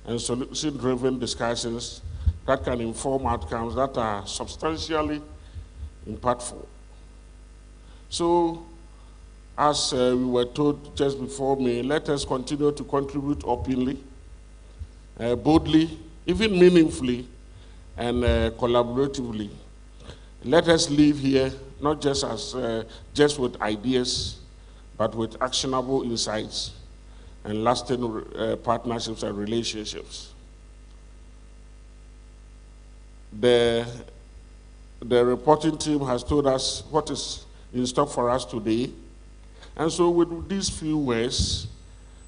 and solution-driven discussions that can inform outcomes that are substantially impactful. So, as we were told just before me, let us continue to contribute openly, boldly, even meaningfully, and collaboratively. Let us live here not just as just with ideas, but with actionable insights and lasting partnerships and relationships. The reporting team has told us what is in stock for us today. And so with these few words,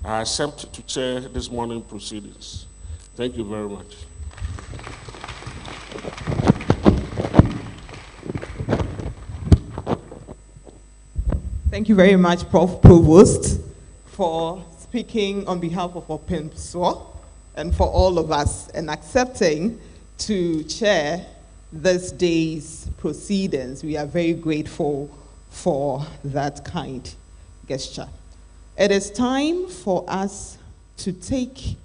I accept to chair this morning proceedings. Thank you very much. Thank you very much, Prof. Provost, for speaking on behalf of OpenSO and for all of us and accepting to chair this day's proceedings. We are very grateful for that kind gesture. It is time for us to take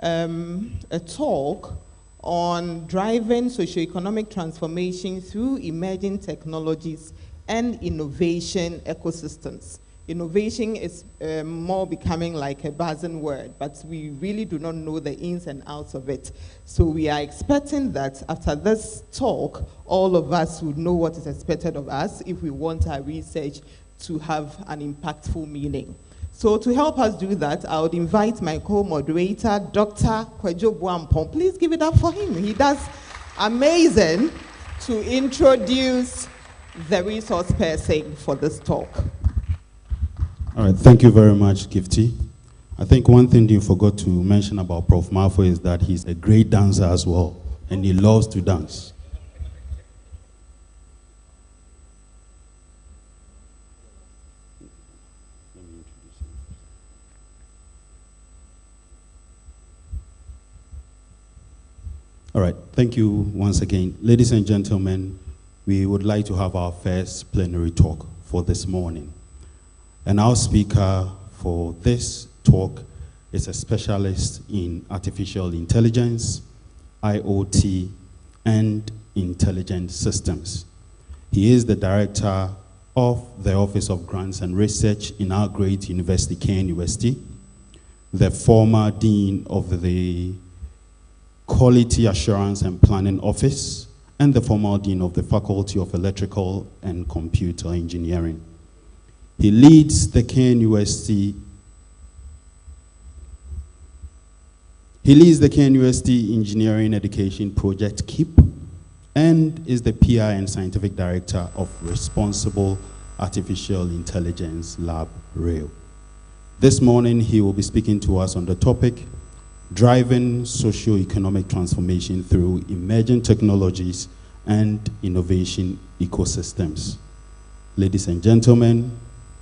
a talk on driving socioeconomic transformation through emerging technologies and innovation ecosystems. Innovation is more becoming like a buzzing word, but we really do not know the ins and outs of it. So we are expecting that after this talk, all of us would know what is expected of us if we want our research to have an impactful meaning. So to help us do that, I would invite my co-moderator, Dr. Kwejo Buampong. Please give it up for him. He does amazing to introduce the resource person for this talk. All right, thank you very much, Gifty. I think one thing you forgot to mention about Prof. Mafo is that he's a great dancer as well, and he loves to dance. All right, thank you once again. Ladies and gentlemen, we would like to have our first plenary talk for this morning. And our speaker for this talk is a specialist in artificial intelligence, IoT, and intelligent systems. He is the director of the Office of Grants and Research in our great university, KNUST, the former dean of the Quality Assurance and Planning Office, and the former dean of the Faculty of Electrical and Computer Engineering. He leads the KNUST Engineering Education Project KEEP and is the PI and Scientific Director of Responsible Artificial Intelligence Lab, RAIL. This morning he will be speaking to us on the topic driving socio-economic transformation through emerging technologies and innovation ecosystems. Ladies and gentlemen,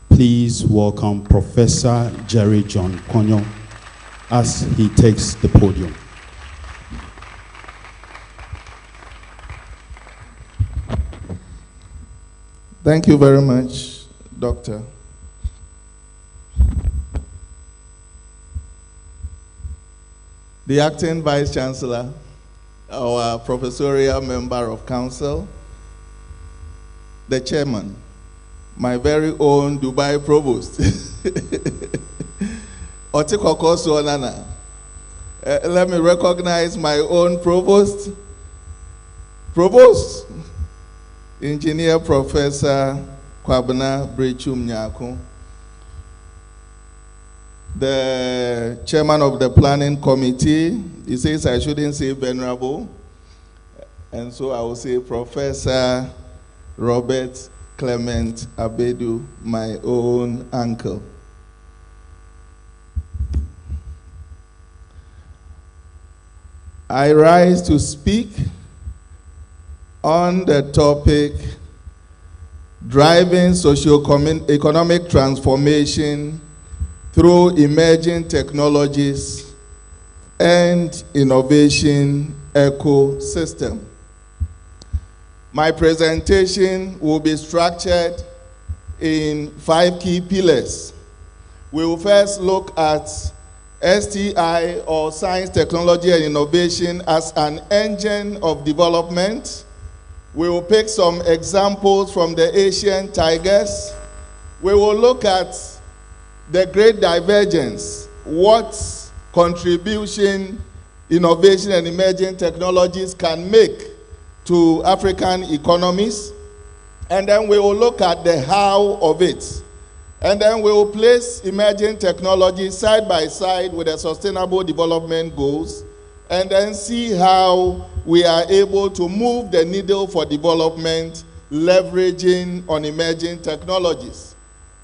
please welcome Professor Jerry John Konyo as he takes the podium. Thank you very much, Doctor. The Acting Vice Chancellor, our professorial member of council, the chairman, my very own Dubai Provost, Otikoko Suonana. Let me recognize my own Provost, Engineer Professor Kwabena Brechum Nyako, the chairman of the planning committee. He says I shouldn't say venerable, and so I will say Professor Robert Clement Abedu, my own uncle. I rise to speak on the topic driving socio-economic transformation through emerging technologies and innovation ecosystem. My presentation will be structured in 5 key pillars. We will first look at STI, or Science, Technology, and Innovation, as an engine of development. We will pick some examples from the Asian tigers. We will look at the great divergence, what contribution innovation and emerging technologies can make to African economies. And then we will look at the how of it. And then we will place emerging technology side by side with the Sustainable Development Goals, and then see how we are able to move the needle for development, leveraging on emerging technologies.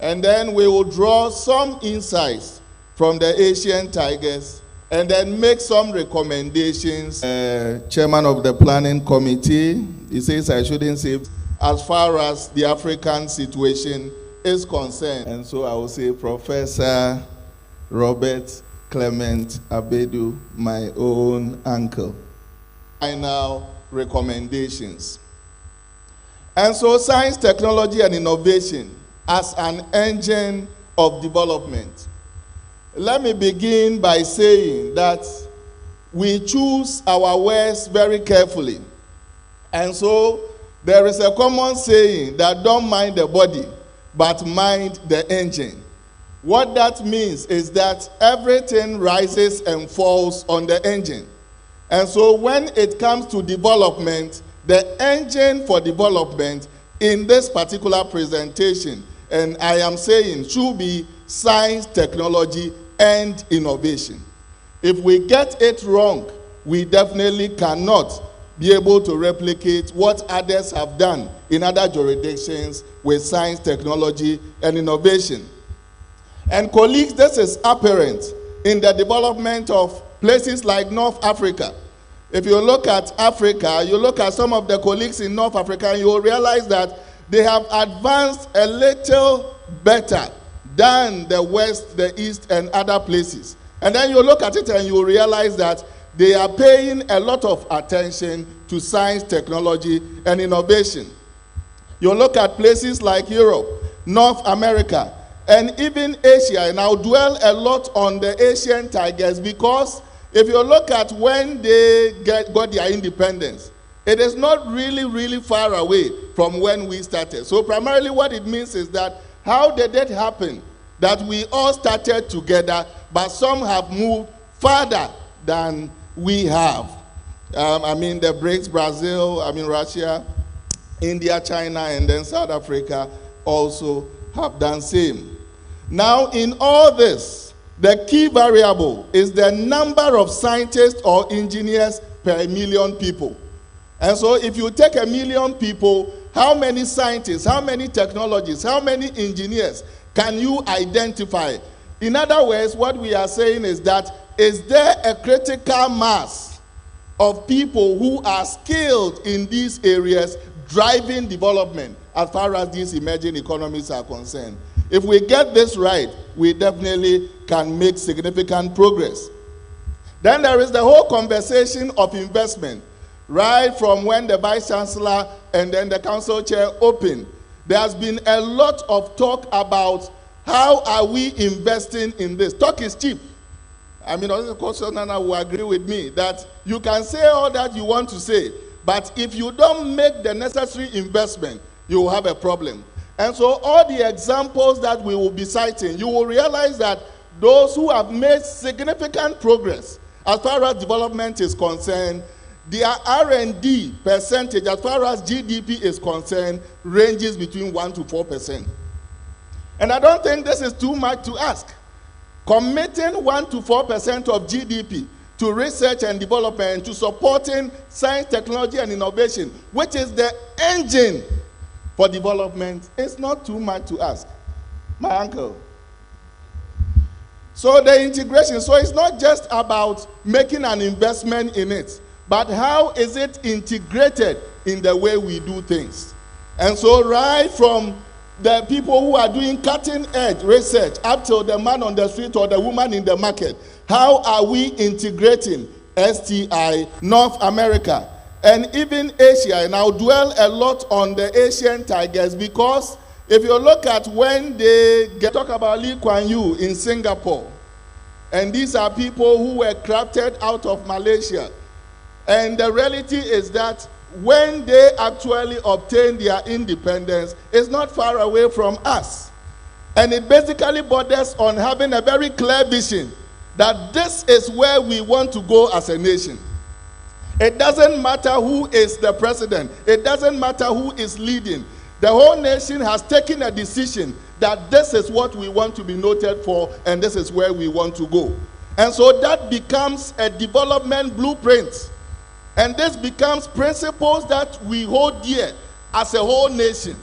And then we will draw some insights from the Asian tigers, and then make some recommendations. Chairman of the Planning Committee, he says I shouldn't say as far as the African situation is concerned. And so I will say Professor Robert Clement Abedu, my own uncle. Final recommendations. And so science, technology, and innovation as an engine of development. Let me begin by saying that we choose our words very carefully. And so there is a common saying that don't mind the body, but mind the engine. What that means is that everything rises and falls on the engine. And so when it comes to development, the engine for development in this particular presentation, and I am saying, should be science, technology, and innovation. If we get it wrong, we definitely cannot be able to replicate what others have done in other jurisdictions with science, technology, and innovation. And colleagues, this is apparent in the development of places like North Africa. If you look at Africa, you look at some of the colleagues in North Africa, and you will realize that they have advanced a little better than the West, the East, and other places. And then you look at it and you realize that they are paying a lot of attention to science, technology, and innovation. You look at places like Europe, North America, and even Asia, and I'll dwell a lot on the Asian tigers, because if you look at when they got their independence, it is not really far away from when we started. So primarily what it means is that how did it happen that we all started together, but some have moved farther than we have? I mean the BRICS, Brazil, Russia, India, China, and then South Africa also have done same. Now in all this, the key variable is the number of scientists or engineers per million people. And so if you take 1 million people, how many scientists, how many technologists, how many engineers can you identify? In other words, what we are saying is that, is there a critical mass of people who are skilled in these areas driving development as far as these emerging economies are concerned? If we get this right, we definitely can make significant progress. Then there is the whole conversation of investment. Right from when the Vice Chancellor and then the Council Chair opened, there has been a lot of talk about how are we investing in this. Talk is cheap. Of course, Nana will agree with me that you can say all that you want to say, but if you don't make the necessary investment, you will have a problem. And so all the examples that we will be citing, you will realize that those who have made significant progress as far as development is concerned, their R&D percentage as far as GDP is concerned ranges between 1% to 4%. And I don't think this is too much to ask. Committing 1% to 4% of GDP to research and development, to supporting science, technology, and innovation, which is the engine for development, is not too much to ask. My uncle. So the integration, so it's not just about making an investment in it, but how is it integrated in the way we do things? And so right from the people who are doing cutting-edge research up to the man on the street or the woman in the market, how are we integrating STI, North America, and even Asia? And I'll dwell a lot on the Asian tigers, because if you look at when they talk about Lee Kuan Yew in Singapore, And these are people who were crafted out of Malaysia. And the reality is that when they actually obtained their independence, it's not far away from us. And it basically borders on having a very clear vision that this is where we want to go as a nation. It doesn't matter who is the president. It doesn't matter who is leading. The whole nation has taken a decision that this is what we want to be noted for, and this is where we want to go. And so that becomes a development blueprint. And this becomes principles that we hold dear as a whole nation.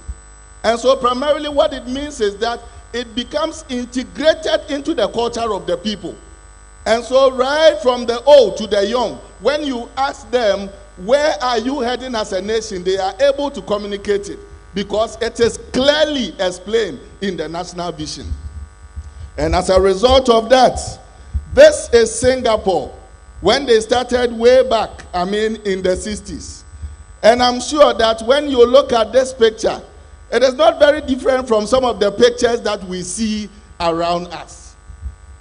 And so primarily what it means is that it becomes integrated into the culture of the people. And so right from the old to the young, when you ask them, where are you heading as a nation, they are able to communicate it because it is clearly explained in the national vision. And as a result of that, this is Singapore when they started way back, in the 60s. And I'm sure that when you look at this picture, it is not very different from some of the pictures that we see around us.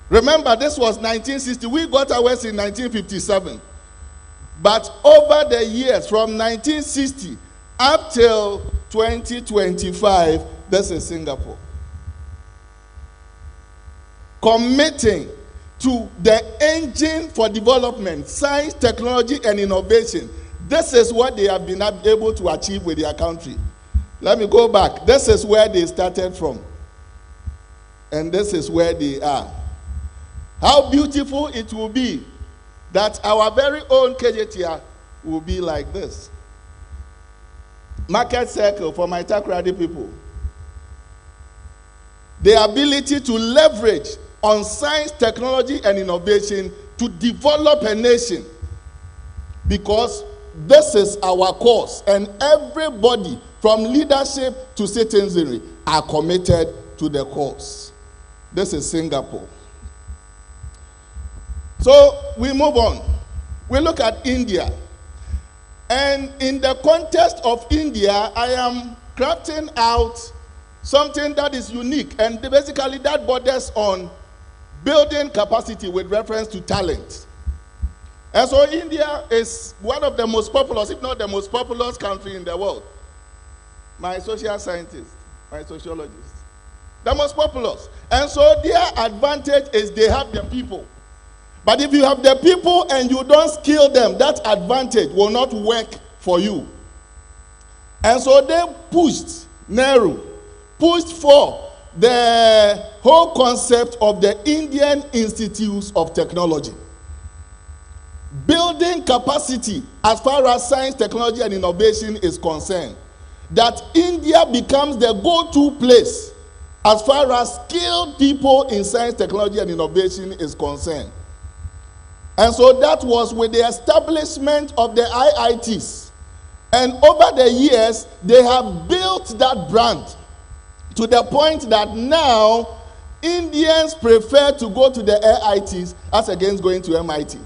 Remember, this was 1960. We got ours in 1957. But over the years, from 1960 up till 2025, this is Singapore. Committing to the engine for development, science, technology, and innovation. This is what they have been able to achieve with their country. Let me go back. This is where they started from. And this is where they are. How beautiful it will be that our very own KJTR will be like this. Market circle for my Takrady people. The ability to leverage on science, technology, and innovation to develop a nation. Because this is our cause. And everybody from leadership to citizenry are committed to the cause. This is Singapore. So we move on. We look at India. And in the context of India, I am crafting out something that is unique. And basically that borders on building capacity with reference to talent. And so India is one of the most populous, if not the most populous country in the world. My social scientist, my sociologist, the most populous. And so their advantage is they have the people. But if you have the people and you don't skill them, that advantage will not work for you. And so they pushed Nehru, pushed for the whole concept of the Indian Institutes of Technology. Building capacity as far as science, technology, and innovation is concerned. That India becomes the go-to place as far as skilled people in science, technology, and innovation is concerned. And so that was with the establishment of the IITs. And over the years, they have built that brand to the point that now Indians prefer to go to the IITs as against going to MIT.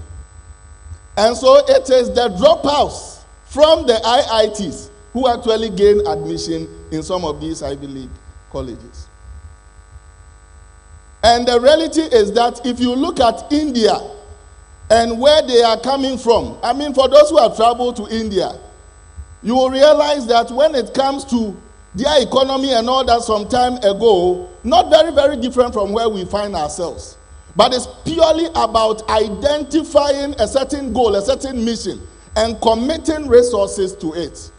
And so it is the dropouts from the IITs who actually gain admission in some of these Ivy League colleges. And the reality is that if you look at India and where they are coming from, for those who have traveled to India, you will realize that when it comes to their economy and all that some time ago, not very, very different from where we find ourselves. But it's purely about identifying a certain goal, a certain mission, and committing resources to it.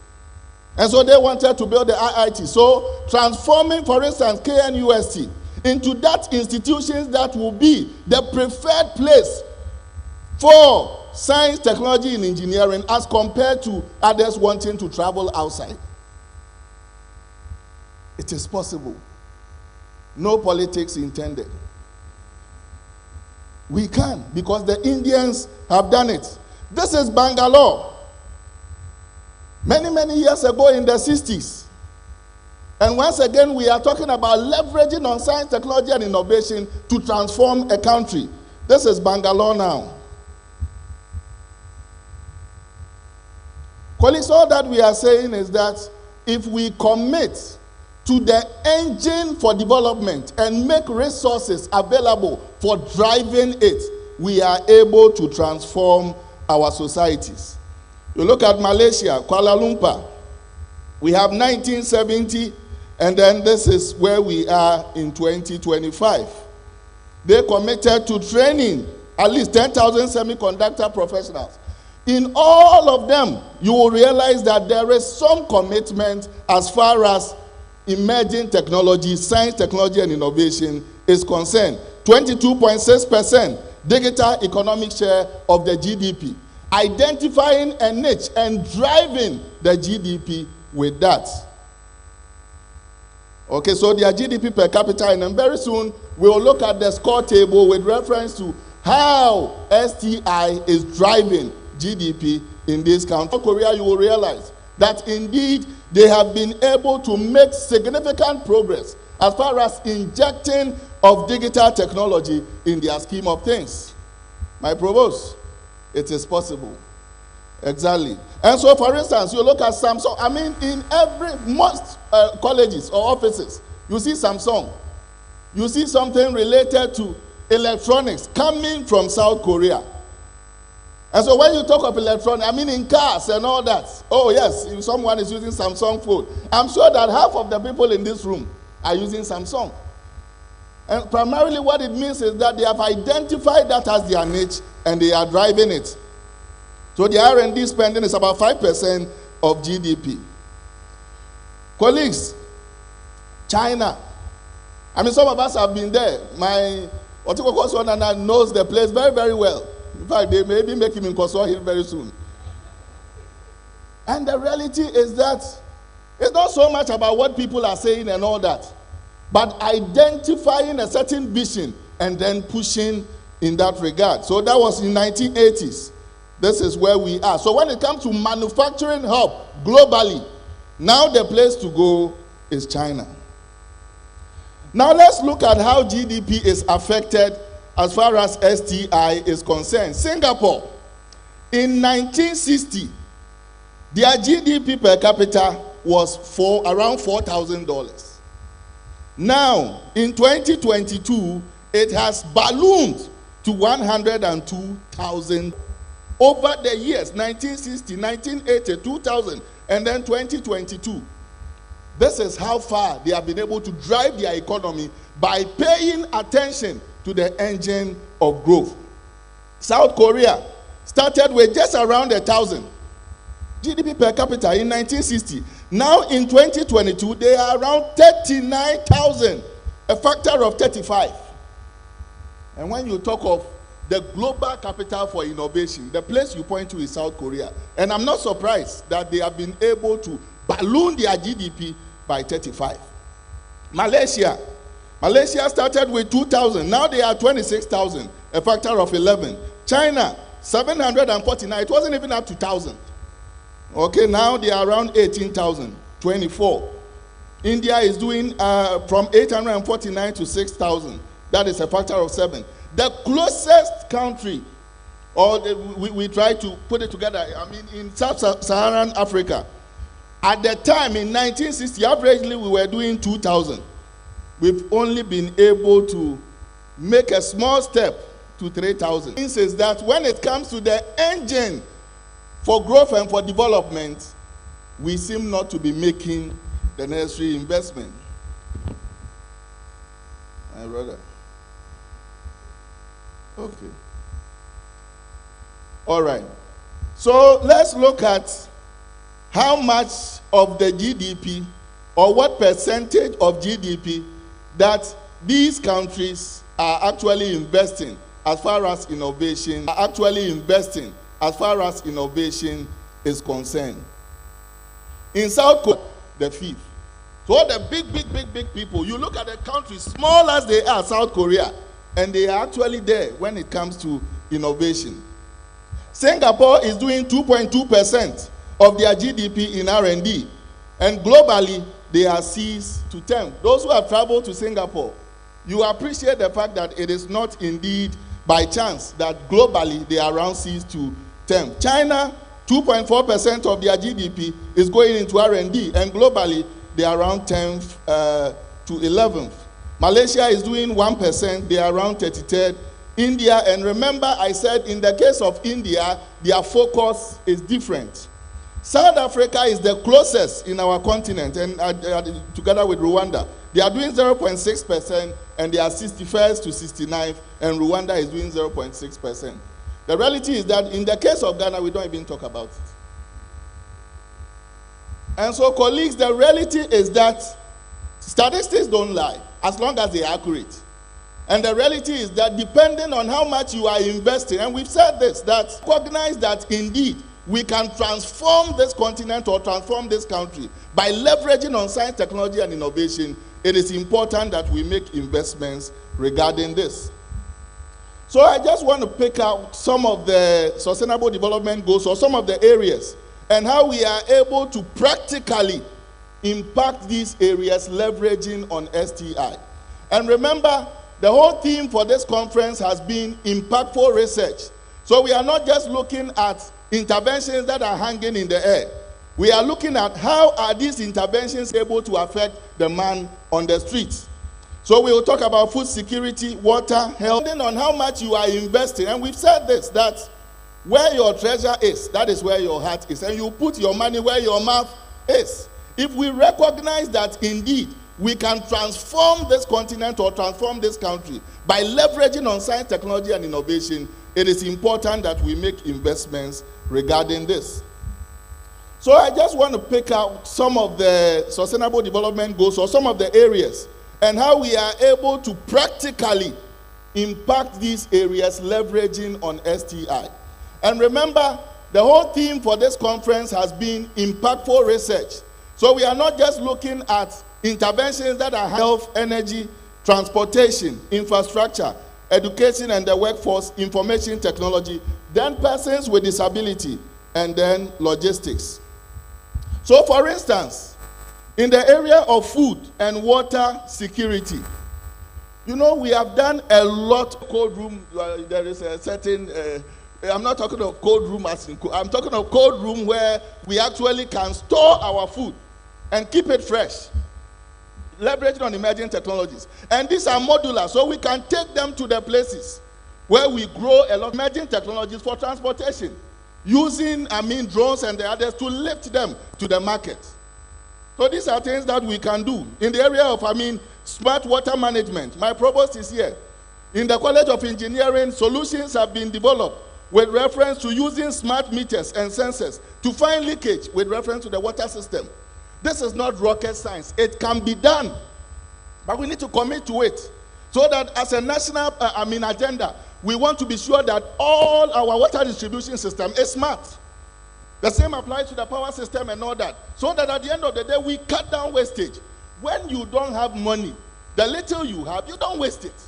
And so they wanted to build the IIT. So transforming, for instance, KNUST into that institution that will be the preferred place for science, technology, and engineering as compared to others wanting to travel outside. It is possible. No politics intended. We can, because the Indians have done it. This is Bangalore. Many, many years ago in the 60s. And once again, we are talking about leveraging on science, technology, and innovation to transform a country. This is Bangalore now. Colleagues, all that we are saying is that if we commit to the engine for development and make resources available for driving it, we are able to transform our societies. You look at Malaysia, Kuala Lumpur, we have 1970, and then this is where we are in 2025. They committed to training at least 10,000 semiconductor professionals. In all of them, you will realize that there is some commitment as far as emerging technology, science, technology, and innovation is concerned. 22.6% digital economic share of the GDP. Identifying a niche and driving the GDP with that. Okay, so their GDP per capita, and then very soon we'll look at the score table with reference to how STI is driving GDP in this country. Korea, you will realize that indeed they have been able to make significant progress as far as injecting of digital technology in their scheme of things. My provost, it is possible. Exactly. And so, for instance, you look at Samsung. I mean, in most colleges or offices, you see Samsung. You see something related to electronics coming from South Korea. And so when you talk of electronics, I mean in cars and all that. Oh yes, if someone is using Samsung phone, I'm sure that half of the people in this room are using Samsung. And primarily what it means is that they have identified that as their niche and they are driving it. So the R&D spending is about 5% of GDP. Colleagues, China. I mean, some of us have been there. My Otiko Kosonana knows the place very, very well. In fact, they may be making him Koso here very soon. And the reality is that it's not so much about what people are saying and all that, but identifying a certain vision and then pushing in that regard. So that was in 1980s. This is where we are. So when it comes to manufacturing hub globally, now the place to go is China. Now let's look at how GDP is affected as far as STI is concerned. Singapore, in 1960, their GDP per capita was around $4,000. Now, in 2022, it has ballooned to $102,000. Over the years, 1960, 1980, 2000, and then 2022. This is how far they have been able to drive their economy by paying attention to the engine of growth. South Korea started with just around 1,000 GDP per capita in 1960. Now in 2022, they are around 39,000, a factor of 35. And when you talk of the global capital for innovation, the place you point to is South Korea. And I'm not surprised that they have been able to balloon their GDP by 35. Malaysia started with 2,000. Now they are 26,000, a factor of 11. China, 749. It wasn't even up to 1,000. Okay, now they are around 18,000, 24. India is doing from 849 to 6,000. That is a factor of 7. The closest country, or we try to put it together, I mean, in sub-Saharan Africa, at the time in 1960, averagely we were doing 2,000. We've only been able to make a small step to 3,000. This is that when it comes to the engine for growth and for development, we seem not to be making the necessary investment. My brother. Okay. All right. So let's look at how much of the GDP or what percentage of GDP that these countries are actually investing as far as innovation is concerned. In South Korea, the fifth. So all the big people, you look at the countries, small as they are, South Korea, and they are actually there when it comes to innovation. Singapore is doing 2.2% of their GDP in R&D, and globally they are 6 to 10. Those who have traveled to Singapore, you appreciate the fact that it is not indeed by chance that globally they are around 6 to 10. China, 2.4% of their GDP is going into R&D, and globally they are around 10 to 11. Malaysia is doing 1%, they are around 33rd. India, and remember I said in the case of India, their focus is different. South Africa is the closest in our continent, and together with Rwanda. They are doing 0.6%, and they are 61st to 69th, and Rwanda is doing 0.6%. The reality is that in the case of Ghana, we don't even talk about it. And so, colleagues, the reality is that statistics don't lie, as long as they are accurate. And the reality is that depending on how much you are investing, and we've said this, that recognize that indeed we can transform this continent or transform this country by leveraging on science, technology, and innovation. It is important that we make investments regarding this. So I just want to pick out some of the sustainable development goals or some of the areas and how we are able to practically impact these areas leveraging on STI. And remember, the whole theme for this conference has been impactful research. So we are not just looking at interventions that are hanging in the air. We are looking at how are these interventions able to affect the man on the streets. So we will talk about food security, water, health, depending on how much you are investing. And we've said this, that where your treasure is, that is where your heart is. And you put your money where your mouth is. If we recognize that indeed we can transform this continent or transform this country by leveraging on science, technology, and innovation, it is important that we make investments regarding this. So I just want to pick out some of the sustainable development goals or some of the areas and how we are able to practically impact these areas leveraging on STI. And remember, the whole theme for this conference has been impactful research. So we are not just looking at interventions that are health, energy, transportation, infrastructure, education and the workforce, information technology, then persons with disability, and then logistics. So for instance, in the area of food and water security, you know, we have done a lot of cold room. There is a certain, I'm not talking of cold room as in cold, I'm talking of cold room where we actually can store our food and keep it fresh, leveraging on emerging technologies. And these are modular, so we can take them to the places where we grow a lot of emerging technologies for transportation, using, drones and the others to lift them to the market. So these are things that we can do. In the area of, smart water management, my provost is here. In the College of Engineering, solutions have been developed with reference to using smart meters and sensors to find leakage with reference to the water system. This is not rocket science. It can be done, but we need to commit to it so that as a national agenda, we want to be sure that all our water distribution system is smart. The same applies to the power system and all that, so that at the end of the day, we cut down wastage. When you don't have money, the little you have, you don't waste it.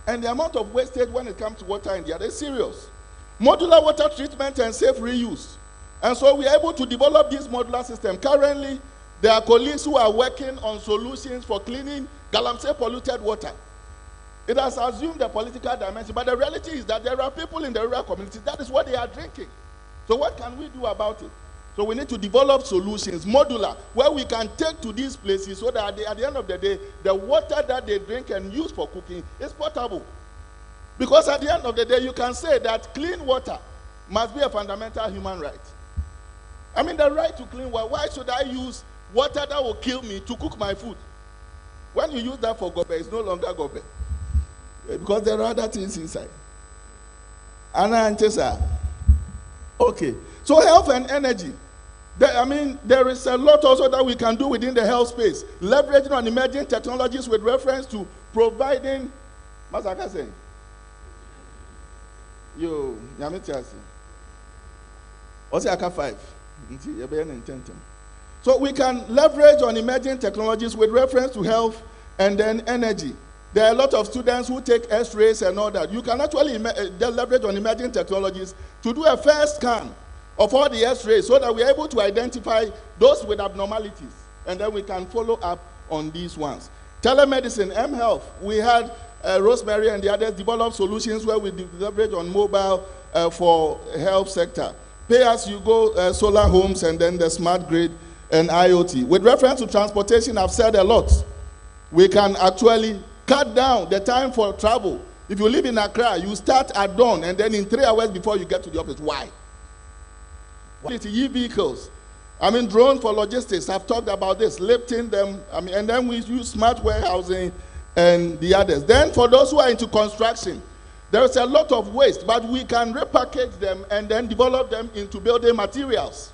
And the amount of wastage when it comes to water in India is serious. Modular water treatment and safe reuse. And so we are able to develop this modular system. Currently, there are colleagues who are working on solutions for cleaning galamsey polluted water. It has assumed the political dimension, but the reality is that there are people in the rural communities, that is what they are drinking. So what can we do about it? So we need to develop solutions, modular, where we can take to these places so that at the end of the day, the water that they drink and use for cooking is potable. Because at the end of the day, you can say that clean water must be a fundamental human right. The right to clean water. Why should I use water that will kill me to cook my food? When you use that for gobe, it's no longer gobe. Because there are other things inside. Okay. So health and energy. There is a lot also that we can do within the health space. Leveraging on emerging technologies with reference to providing, Masaka saying, Osiaka 5. So we can leverage on emerging technologies with reference to health and then energy. There are a lot of students who take X-rays and all that. You can actually leverage on emerging technologies to do a first scan of all the X-rays so that we're able to identify those with abnormalities. And then we can follow up on these ones. Telemedicine, M-Health. We had Rosemary and the others develop solutions where we leverage on mobile for health sector. Pay-as-you-go solar homes and then the smart grid and IoT. With reference to transportation, I've said a lot. we can actually cut down the time for travel. If you live in Accra, you start at dawn, and then in 3 hours before you get to the office. Why? It's e-vehicles. I mean, drones for logistics. I've talked about this, lifting them. I mean, and then we use smart warehousing and the others. Then for those who are into construction, there is a lot of waste, but we can repackage them and then develop them into building materials.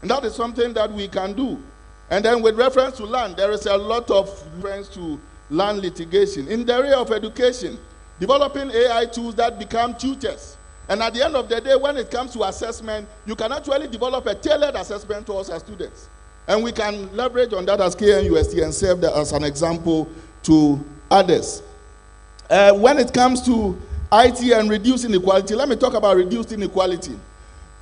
And that is something that we can do. And then with reference to land, there is a lot of reference to land litigation. In the area of education, developing AI tools that become tutors. And at the end of the day, when it comes to assessment, you can actually develop a tailored assessment towards our students. And we can leverage on that as KNUST and serve that as an example to others. When it comes to IT and reducing inequality, let me talk about reducing inequality.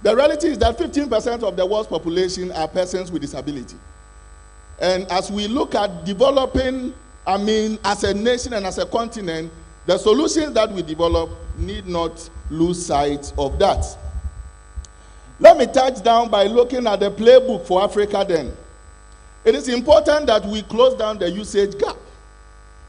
The reality is that 15% of the world's population are persons with disability. And as we look at developing, I mean, as a nation and as a continent, the solutions that we develop need not lose sight of that. Let me touch down by looking at the playbook for Africa then. It is important that we close down the usage gap.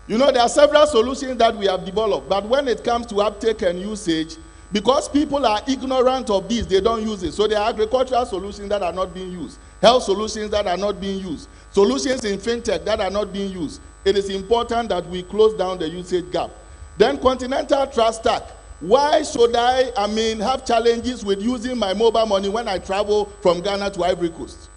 You know, there are several solutions that we have developed, but when it comes to uptake and usage, because people are ignorant of this, they don't use it. So there are agricultural solutions that are not being used, health solutions that are not being used, solutions in fintech that are not being used. It is important that we close down the usage gap. Then continental trust stack. Why should I have challenges with using my mobile money when I travel from Ghana to Ivory Coast?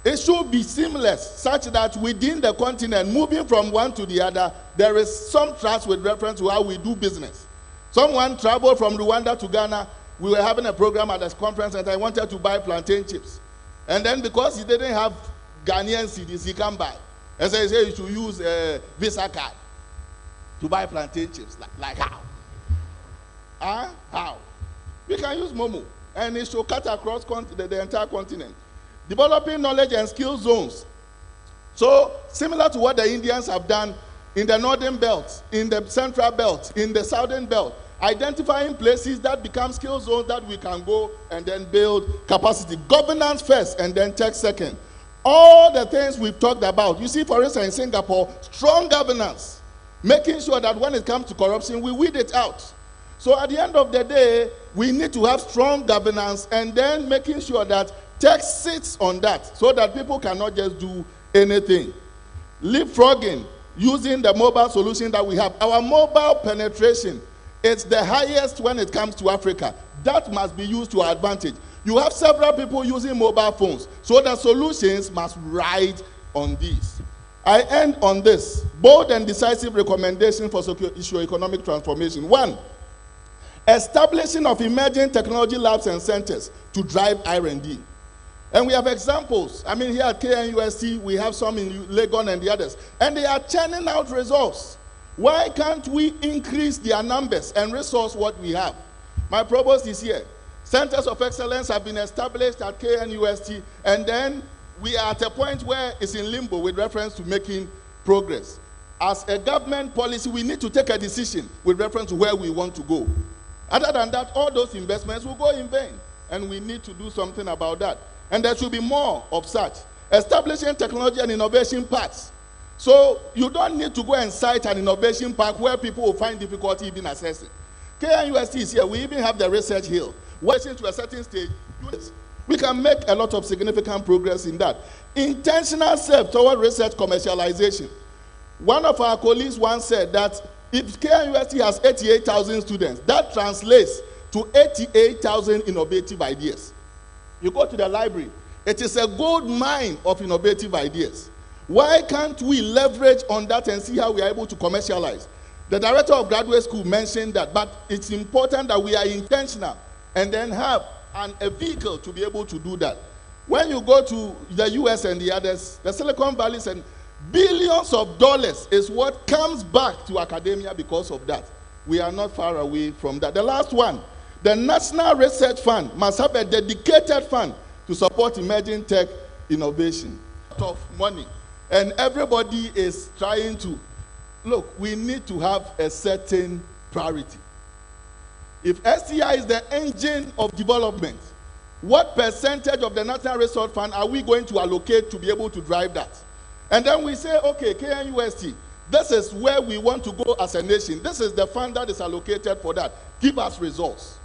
It should be seamless, such that within the continent, moving from one to the other, there is some trust with reference to how we do business. Someone traveled from Rwanda to Ghana. We were having a program at this conference, and I wanted to buy plantain chips. And then because he didn't have Ghanaian cedis, he can't buy. And so he said you should use a Visa card to buy plantain chips. Like how? How? We can use Momo, and it should cut across the entire continent. Developing knowledge and skill zones. So, similar to what the Indians have done in the northern belt, in the central belt, in the southern belt, identifying places that become skill zones that we can go and then build capacity. Governance first and then tech second. All the things we've talked about. You see, for instance, in Singapore, strong governance, making sure that when it comes to corruption, we weed it out. So at the end of the day, we need to have strong governance and then making sure that tech sits on that so that people cannot just do anything. Leapfrogging, using the mobile solution that we have. Our mobile penetration is the highest when it comes to Africa. That must be used to our advantage. You have several people using mobile phones, so the solutions must ride on these. I end on this. Bold and decisive recommendation for socio-economic transformation. 1, establishing of emerging technology labs and centers to drive R&D. And we have examples. I mean, here at KNUST, we have some in Legon and the others. And they are churning out results. Why can't we increase their numbers and resource what we have? My provost is here. Centers of excellence have been established at KNUST, and then we are at a point where it's in limbo with reference to making progress. As a government policy, we need to take a decision with reference to where we want to go. Other than that, all those investments will go in vain, and we need to do something about that. And there should be more of such. Establishing technology and innovation parks. So you don't need to go and cite an innovation park where people will find difficulty even accessing. KNUST is here. We even have the research hill. Working to a certain stage, we can make a lot of significant progress in that. Intentional steps toward research commercialization. One of our colleagues once said that if KNUST has 88,000 students, that translates to 88,000 innovative ideas. You go to the library, it is a gold mine of innovative ideas. Why can't we leverage on that and see how we are able to commercialize? The director of graduate school mentioned that, but it's important that we are intentional and then have a vehicle to be able to do that. When you go to the US and the others, the Silicon Valley and billions of dollars is what comes back to academia because of that. We are not far away from that. The last one, the National Research Fund must have a dedicated fund to support emerging tech innovation. Of money. And everybody is trying to, look, we need to have a certain priority. If STI is the engine of development, what percentage of the National Research Fund are we going to allocate to be able to drive that? And then we say, okay, KNUST, this is where we want to go as a nation. This is the fund that is allocated for that. Give us results.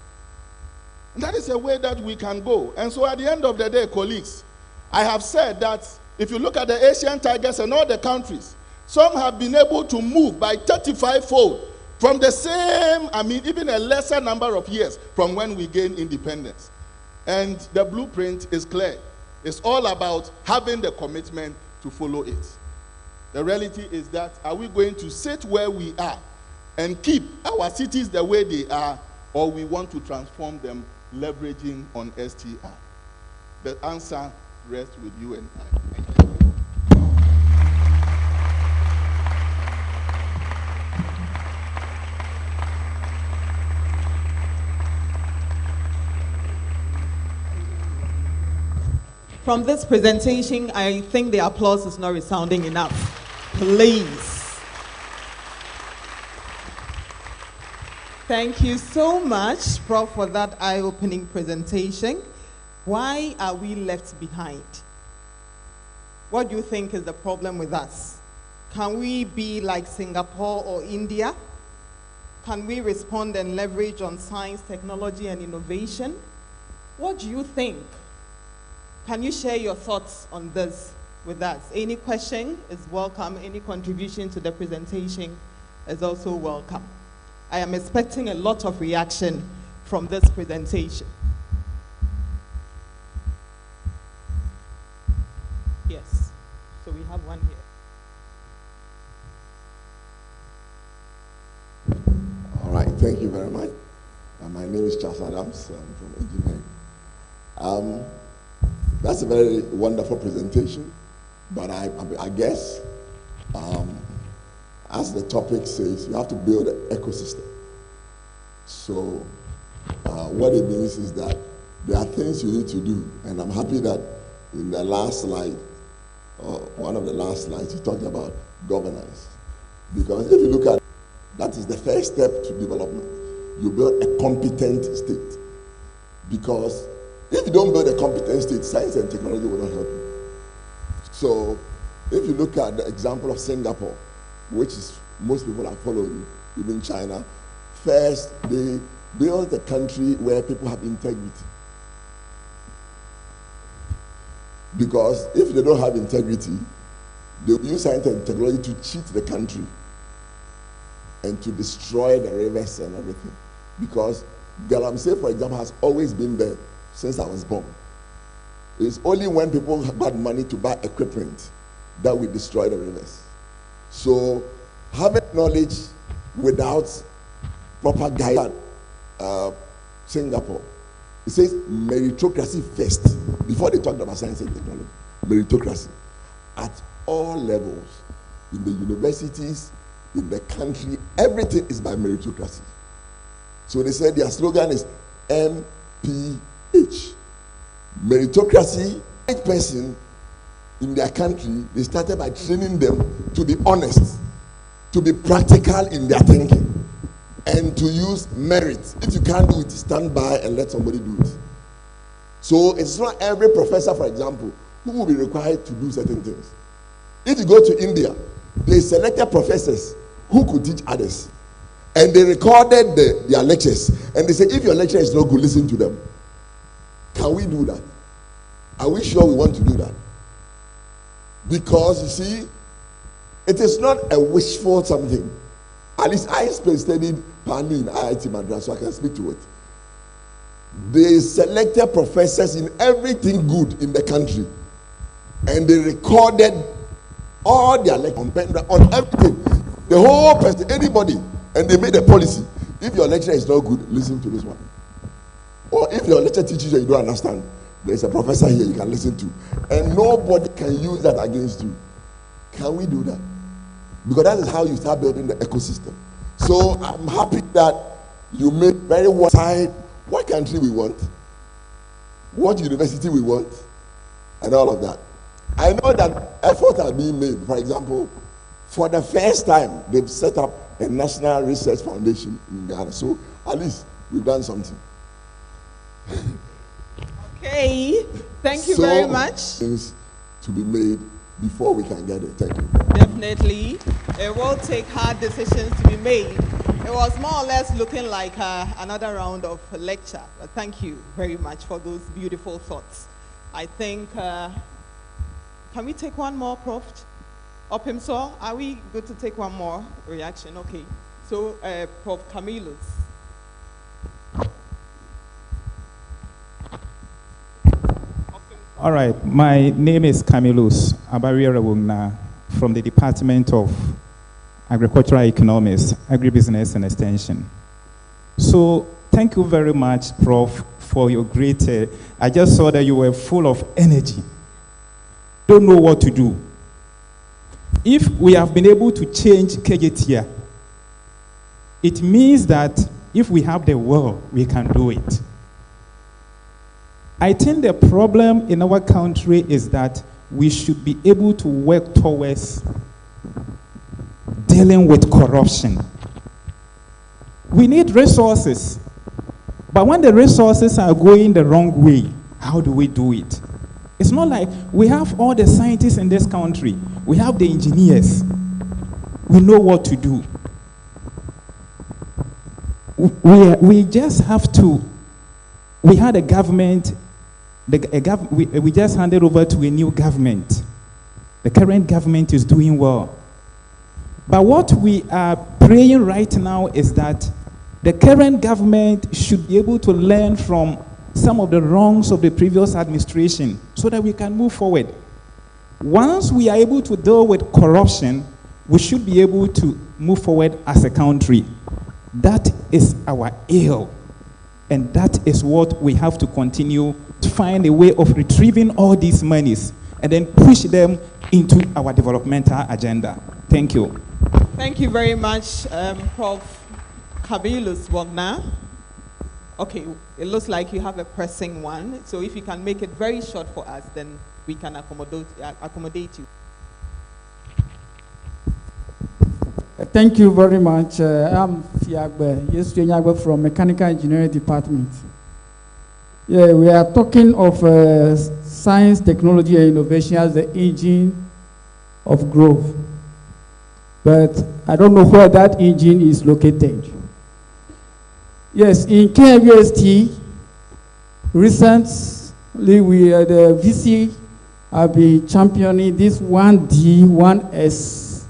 And that is a way that we can go. And so at the end of the day, colleagues, I have said that if you look at the Asian tigers and all the countries, some have been able to move by 35-fold from the same, even a lesser number of years from when we gained independence. And the blueprint is clear. It's all about having the commitment to follow it. The reality is that, are we going to sit where we are and keep our cities the way they are, or we want to transform them leveraging on STR? The answer rests with you and I. From this presentation, I think the applause is not resounding enough. Please. Thank you so much, Prof, for that eye-opening presentation. Why are we left behind? What do you think is the problem with us? Can we be like Singapore or India? Can we respond and leverage on science, technology, and innovation? What do you think? Can you share your thoughts on this with us? Any question is welcome. Any contribution to the presentation is also welcome. I am expecting a lot of reaction from this presentation. Yes, so we have one here. All right, thank you very much. My name is Charles Adams. I'm from engineering. That's a very wonderful presentation, but I guess, as the topic says, you have to build an ecosystem. So what it means is that there are things you need to do, and I'm happy that in the last slide, one of the last slides, you talked about governance. Because if you look at, that is the first step to development. You build a competent state. Because if you don't build a competent state, science and technology will not help you. So if you look at the example of Singapore, which is most people are following, even China, first they build a country where people have integrity. Because if they don't have integrity, they will use science and technology to cheat the country and to destroy the rivers and everything. Because Galamsey, for example, has always been there since I was born. It's only when people got money to buy equipment that we destroy the rivers. So having knowledge without proper guidance, Singapore, it says meritocracy first, before they talked about science and technology. Meritocracy at all levels, in the universities, in the country, everything is by meritocracy. So they said their slogan is MPH. Meritocracy. Each person in their country, they started by training them to be honest, to be practical in their thinking, and to use merit. If you can't do it, stand by and let somebody do it. So it's not every professor, for example, who will be required to do certain things. If you go to India, they selected professors who could teach others. And they recorded their lectures. And they said, if your lecture is not good, listen to them. Can we do that? Are we sure we want to do that? Because, you see, it is not a wishful something. At least I studied Pani in IIT Madras, so I can speak to it. They selected professors in everything good in the country. And they recorded all their lectures on everything. The whole person, anybody. And they made a policy. If your lecture is not good, listen to this one. Or if your lecture teaches you and you don't understand, there's a professor here you can listen to. And nobody can use that against you. Can we do that? Because that is how you start building the ecosystem. So I'm happy that you made very one side what country we want, what university we want, and all of that. I know that efforts are being made. For example, for the first time, they've set up a National Research Foundation in Ghana. So at least we've done something. Okay, thank you very much. Things to be made before we can get it. Thank you. Definitely. It will take hard decisions to be made. It was more or less looking like another round of lecture. But thank you very much for those beautiful thoughts. I think, can we take one more, Prof? Opimso, are we good to take one more reaction? Okay. So, Prof. Camillus. All right, my name is Camillus Abariera from the Department of Agricultural Economics, Agribusiness and Extension. So thank you very much, Prof, for your great, I just saw that you were full of energy. Don't know what to do. If we have been able to change KJTIA, it means that if we have the will, we can do it. I think the problem in our country is that we should be able to work towards dealing with corruption. We need resources, but when the resources are going the wrong way, how do we do it? It's not like we have all the scientists in this country, we have the engineers, we know what to do. We just have to, we had a government, we just handed over to a new government. The current government is doing well. But what we are praying right now is that the current government should be able to learn from some of the wrongs of the previous administration so that we can move forward. Once we are able to deal with corruption, we should be able to move forward as a country. That is our aim. And that is what we have to continue to find a way of retrieving all these monies and then push them into our developmental agenda. Thank you. Thank you very much, Prof. Kabilus Wagner. Okay, it looks like you have a pressing one. So if you can make it very short for us, then we can accommodate you. Thank you very much. I'm Fiagbe from Mechanical Engineering Department. Yeah, we are talking of science, technology, and innovation as the engine of growth. But I don't know where that engine is located. Yes, in KNUST, recently the VC have been championing this 1D, 1S.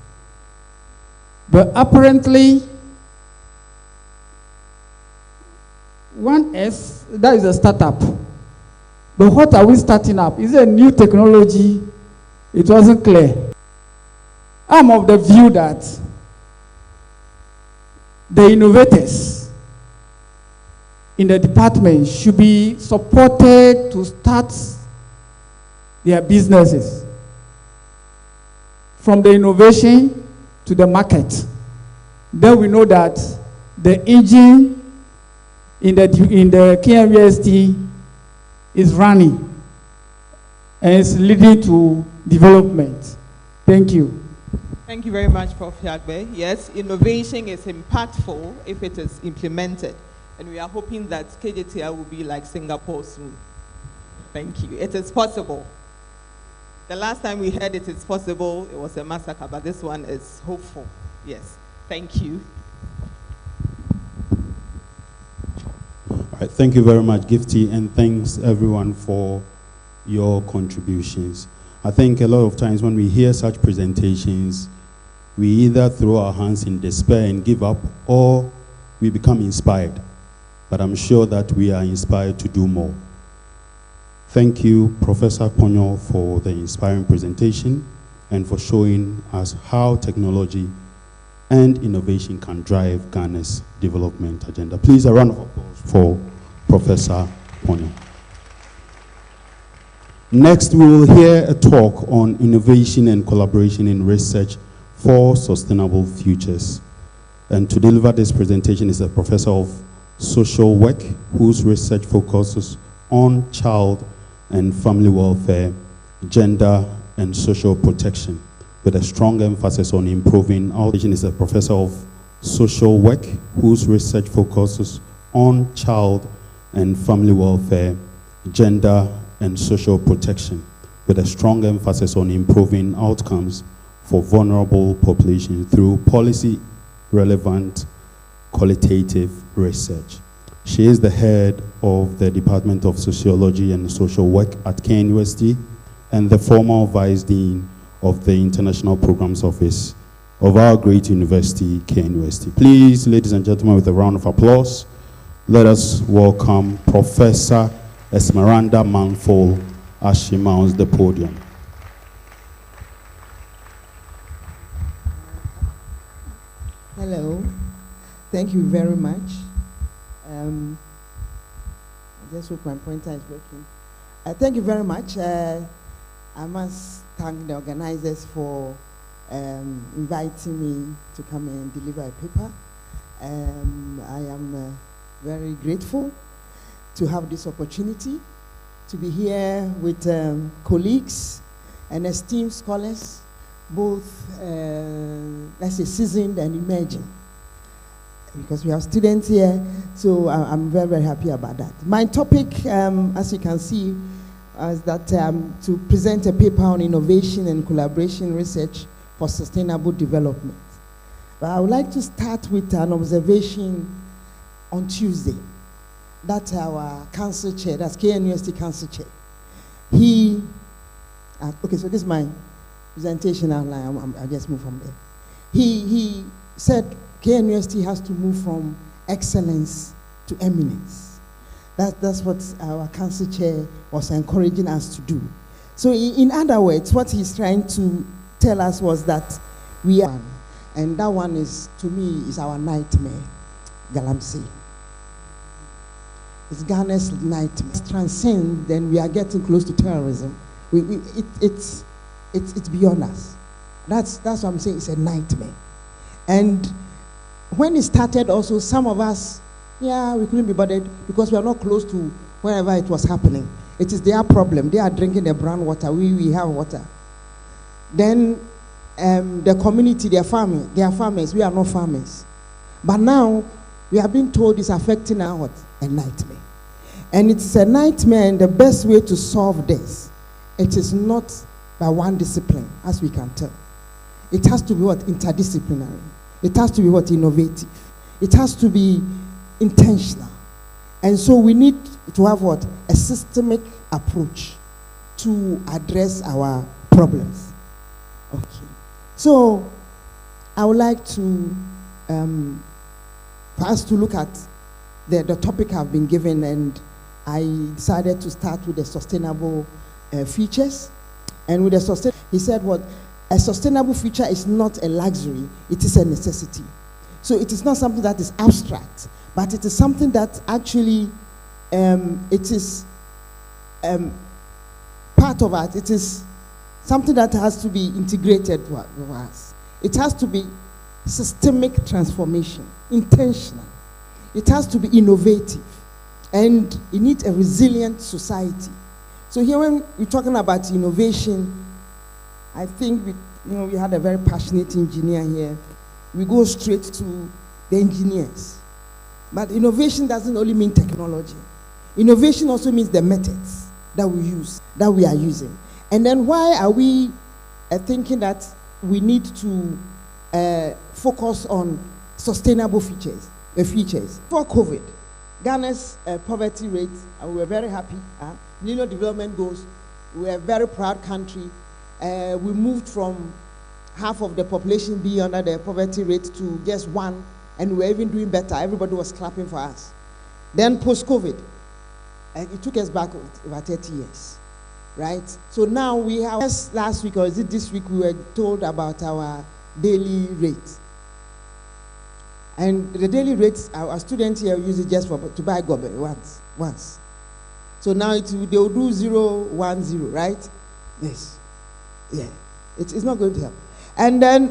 But apparently, 1S, that is a startup. But what are we starting up? Is it a new technology? It wasn't clear. I'm of the view that the innovators in the department should be supported to start their businesses. From the innovation to the market. Then we know that the engine in the KNUST is running and it's leading to development. Thank you. Thank you very much, Prof. Fiagbe. Yes, innovation is impactful if it is implemented. And we are hoping that KJTIA will be like Singapore soon. Thank you. It is possible. The last time we heard it is possible, it was a massacre, but this one is hopeful. Yes. Thank you. All right, thank you very much, Gifty, and thanks everyone for your contributions. I think a lot of times when we hear such presentations, we either throw our hands in despair and give up, or we become inspired. But I'm sure that we are inspired to do more. Thank you, Professor Ponyo, for the inspiring presentation and for showing us how technology and innovation can drive Ghana's development agenda. Please, a round of applause for Professor Ponyo. Next, we will hear a talk on innovation and collaboration in research for sustainable futures. And to deliver this presentation is a professor of social work whose research focuses on child and family welfare, gender, and social protection, with a strong emphasis on improving our education. Is a professor of social work whose research focuses on child and family welfare, gender, and social protection, with a strong emphasis on improving outcomes for vulnerable populations through policy-relevant qualitative research. She is the head of the Department of Sociology and Social Work at KNUST and the former Vice Dean of the International Programs Office of our great university, KNUST. Please, ladies and gentlemen, with a round of applause, let us welcome Professor Esmeralda Manfol as she mounts the podium. Hello, thank you very much. I just hope my pointer is working. Thank you very much. I must thank the organizers for inviting me to come and deliver a paper. I am very grateful to have this opportunity to be here with colleagues and esteemed scholars, both, let's say, seasoned and emerging. Because we have students here, so I'm very, very happy about that. My topic, as you can see, is that to present a paper on innovation and collaboration research for sustainable development. But I would like to start with an observation on Tuesday. That's our council chair, that's KNUST council chair. He, okay, so this is my presentation outline. I'll just move from there. He said KNUST has to move from excellence to eminence. That's what our council chair was encouraging us to do. So in other words, what he's trying to tell us was that we are, and that one is, to me, is our nightmare, Galamsey. It's Ghana's nightmare. It's transcend, then we are getting close to terrorism. It's beyond us. That's what I'm saying, it's a nightmare. And when it started also, some of us, yeah, we couldn't be bothered because we are not close to wherever it was happening. It is their problem. They are drinking the brown water. We have water. Then the community, they are farming. They are farmers. We are not farmers. But now, we are being told it's affecting our what? A nightmare. And it's a nightmare, and the best way to solve this, it is not by one discipline, as we can tell. It has to be what? Interdisciplinary. It has to be what? Innovative. It has to be intentional. And so we need to have what? A systemic approach to address our problems. Okay. So I would like to, for us to look at the topic I've been given, and I decided to start with the sustainable features. And with the he said what? A sustainable future is not a luxury, it is a necessity. So it is not something that is abstract, but it is something that actually, it is part of us. It is something that has to be integrated with us. It has to be systemic transformation, intentional. It has to be innovative, and it needs a resilient society. So here when we're talking about innovation, I think we had a very passionate engineer here. We go straight to the engineers. But innovation doesn't only mean technology. Innovation also means the methods that we use, that we are using. And then why are we thinking that we need to focus on sustainable features? Before COVID, Ghana's poverty rate, we were very happy. Millennium Development Goals, we were a very proud country. We moved from half of the population being under the poverty rate to just 1, and we were even doing better. Everybody was clapping for us. Then post-COVID, it took us back over 30 years, right? So now we have, just last week, or is it this week, we were told about our daily rate. And the daily rates, our students here use it just to buy gobe once. So now they will do 010, right? Yes. Yeah. It's not going to help. And then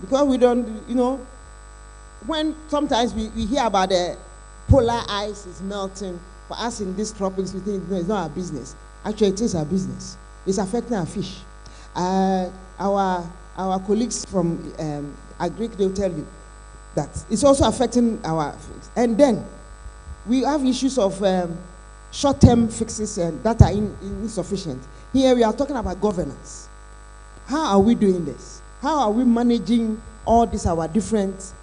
because we don't, when sometimes we hear about the polar ice is melting, for us in these tropics, we think no, it's not our business. Actually, it is our business. It's affecting our fish. Our colleagues from Agric, they'll tell you that it's also affecting our fish. And then we have issues of short-term fixes that are insufficient. Here we are talking about governance. How are we doing this? How are we managing all these our different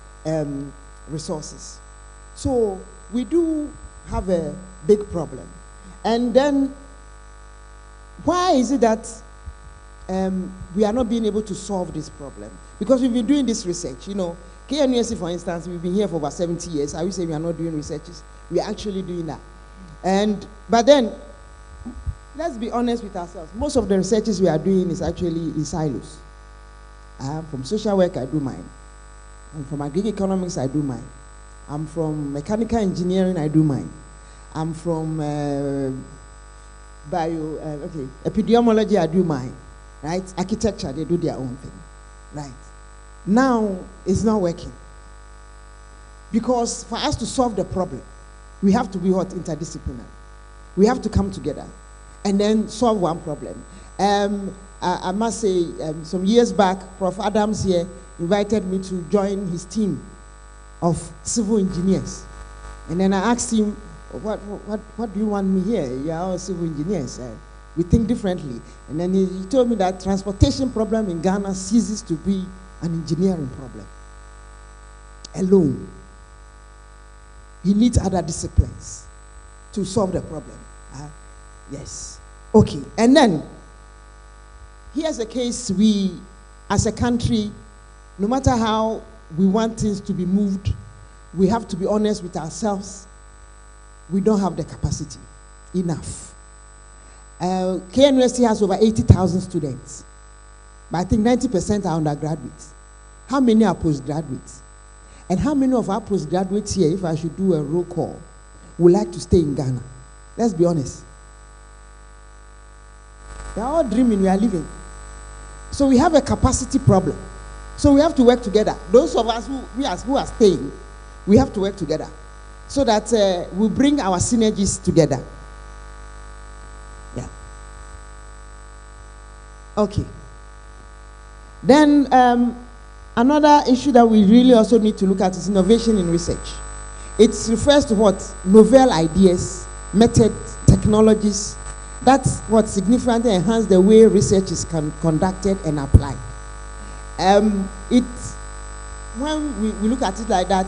resources? So we do have a big problem. And then why is it that we are not being able to solve this problem? Because we've been doing this research. You know, KNUST, for instance, we've been here for over 70 years. I would say we are not doing researches. We are actually doing that. But then, let's be honest with ourselves. Most of the researches we are doing is actually in silos. From social work, I do mine. I'm from agri-economics, I do mine. I'm from mechanical engineering, I do mine. I'm from epidemiology, I do mine. Right? Architecture, they do their own thing. Right? Now, it's not working. Because for us to solve the problem, we have to be interdisciplinary. We have to come together and then solve one problem. I must say, some years back, Prof. Adams here invited me to join his team of civil engineers. And then I asked him, what do you want me here? You are all civil engineers. We think differently. And then he told me that transportation problem in Ghana ceases to be an engineering problem alone. He needs other disciplines to solve the problem. Yes. Okay. And then, here's a case we, as a country, no matter how we want things to be moved, we have to be honest with ourselves. We don't have the capacity enough. KNUST has over 80,000 students, but I think 90% are undergraduates. How many are postgraduates? And how many of our postgraduates here, if I should do a roll call, would like to stay in Ghana? Let's be honest. They are all dreaming, we are living. So we have a capacity problem. So we have to work together. Those of us who are staying, we have to work together so that we bring our synergies together. Yeah. Okay. Then another issue that we really also need to look at is innovation in research. It refers to what? Novel ideas, methods, technologies. That's what significantly enhance the way research is conducted and applied. When we look at it like that,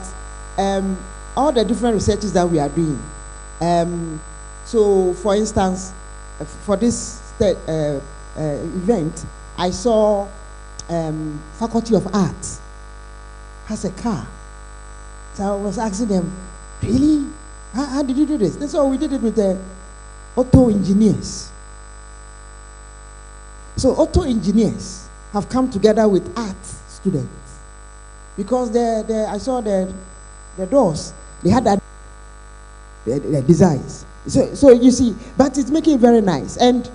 all the different researches that we are doing. So, for instance, for this event, I saw Faculty of Arts has a car. So I was asking them, really? How did you do this? They said, oh, we did it with the auto engineers. So auto engineers have come together with art students because I saw the doors. They had that the designs. So you see, but it's making it very nice. And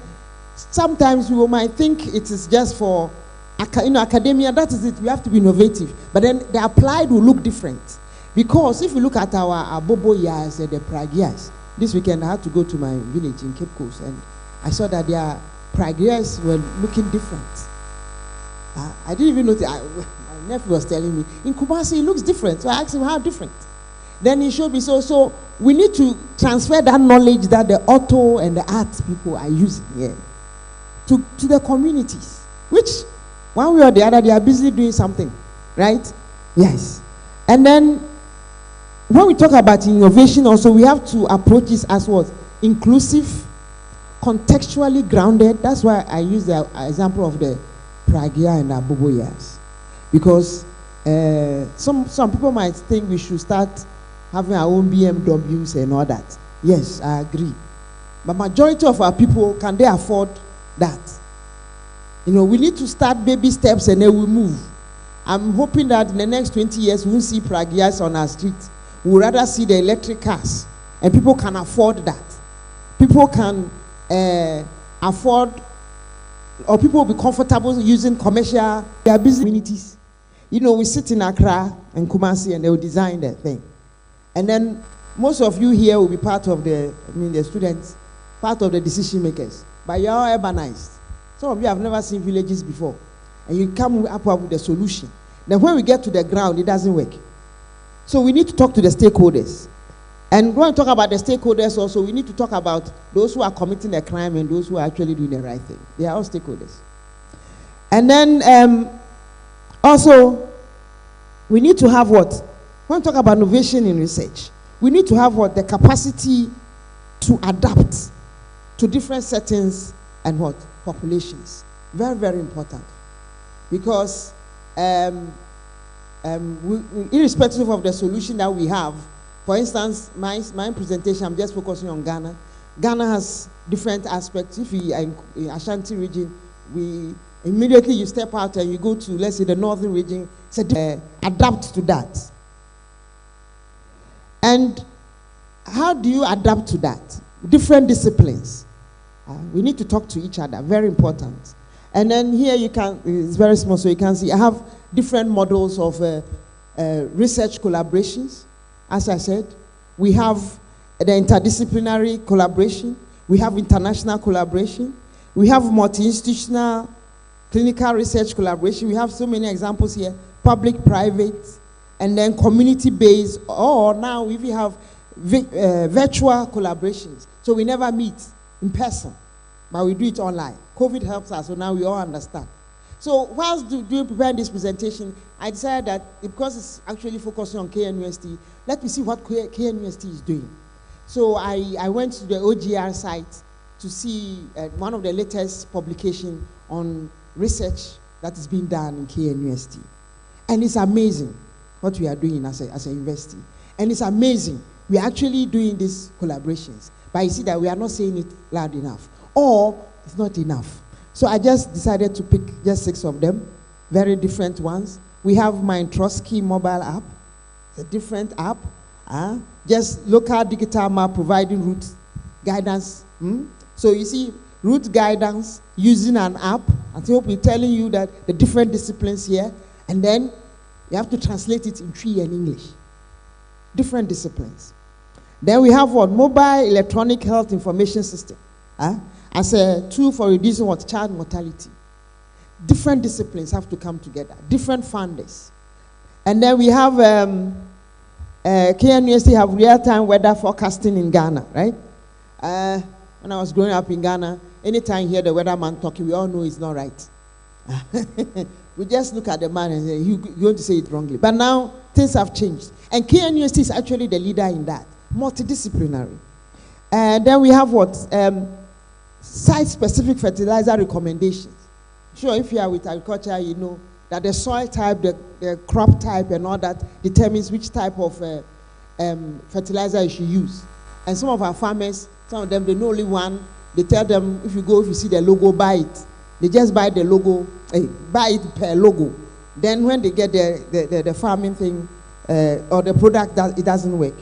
sometimes we might think it is just for academia. That is it. We have to be innovative. But then the applied will look different. Because if you look at our Bobo years and the Prague years, this weekend I had to go to my village in Cape Coast and I saw that their Prague years were looking different. I didn't even notice. My nephew was telling me, in Kumasi it looks different. So I asked him, how different? Then he showed me, so we need to transfer that knowledge that the auto and the art people are using here to the communities, which one way or the other they are busy doing something, right? Yes. And then when we talk about innovation also, we have to approach this as what? Inclusive, contextually grounded. That's why I use the example of the Pragia and Abobo years. Because some people might think we should start having our own BMWs and all that. Yes, I agree. But majority of our people, can they afford that? You know, we need to start baby steps and then we move. I'm hoping that in the next 20 years, we won't see Pragias on our street. We'll rather see the electric cars. And people can afford that. People can afford, or people will be comfortable using commercial, they are busy communities. You know, we sit in Accra and Kumasi and they will design the thing. And then most of you here will be part of the students, part of the decision makers. But you're all urbanized. Some of you have never seen villages before. And you come up with a solution. Then when we get to the ground, it doesn't work. So we need to talk to the stakeholders. And when we talk about the stakeholders also, we need to talk about those who are committing a crime and those who are actually doing the right thing. They are all stakeholders. And then also, we need to have what? When we talk about innovation in research, we need to have what? The capacity to adapt to different settings and what? Populations. Very, very important. Because irrespective of the solution that we have, for instance, my presentation, I'm just focusing on Ghana. Ghana has different aspects. If we are in Ashanti region, we immediately you step out and you go to, let's say, the northern region, so adapt to that. And how do you adapt to that? Different disciplines. We need to talk to each other, very important. And then here you can, it's very small, so you can see I have different models of research collaborations. As I said, we have the interdisciplinary collaboration, we have international collaboration, we have multi-institutional clinical research collaboration. We have so many examples here, public, private, and then community-based, or now we have virtual collaborations. So we never meet in person, but we do it online. COVID helps us, so now we all understand. So whilst doing preparing this presentation, I decided that because it's actually focusing on KNUST, let me see what KNUST is doing. So I went to the OGR site to see one of the latest publications on research that is being done in KNUST. And it's amazing what we are doing as a university. And it's amazing. We are actually doing these collaborations. But you see that we are not saying it loud enough. Or it's not enough. So I just decided to pick just 6 of them, very different ones. We have my Trotsky mobile app. It's a different app. Just local digital map providing route guidance. So you see, route guidance using an app. I hope we're telling you that the different disciplines here, and then you have to translate it in Twi and English. Different disciplines. Then we have what? Mobile electronic health information system. As a tool for reducing what? Child mortality. Different disciplines have to come together. Different funders. And then we have KNUST have real-time weather forecasting in Ghana, right? When I was growing up in Ghana, anytime you hear the weatherman talking, we all know it's not right. We just look at the man and say, you're going to say it wrongly. But now, things have changed. And KNUST is actually the leader in that. Multidisciplinary. And then we have what? Site-specific fertilizer recommendations. Sure, if you are with agriculture, you know that the soil type, the crop type, and all that determines which type of fertilizer you should use. And some of our farmers, some of them, they know only one. They tell them, if you see the logo, buy it. They just buy the logo, buy it per logo. Then when they get the farming thing or the product, it doesn't work.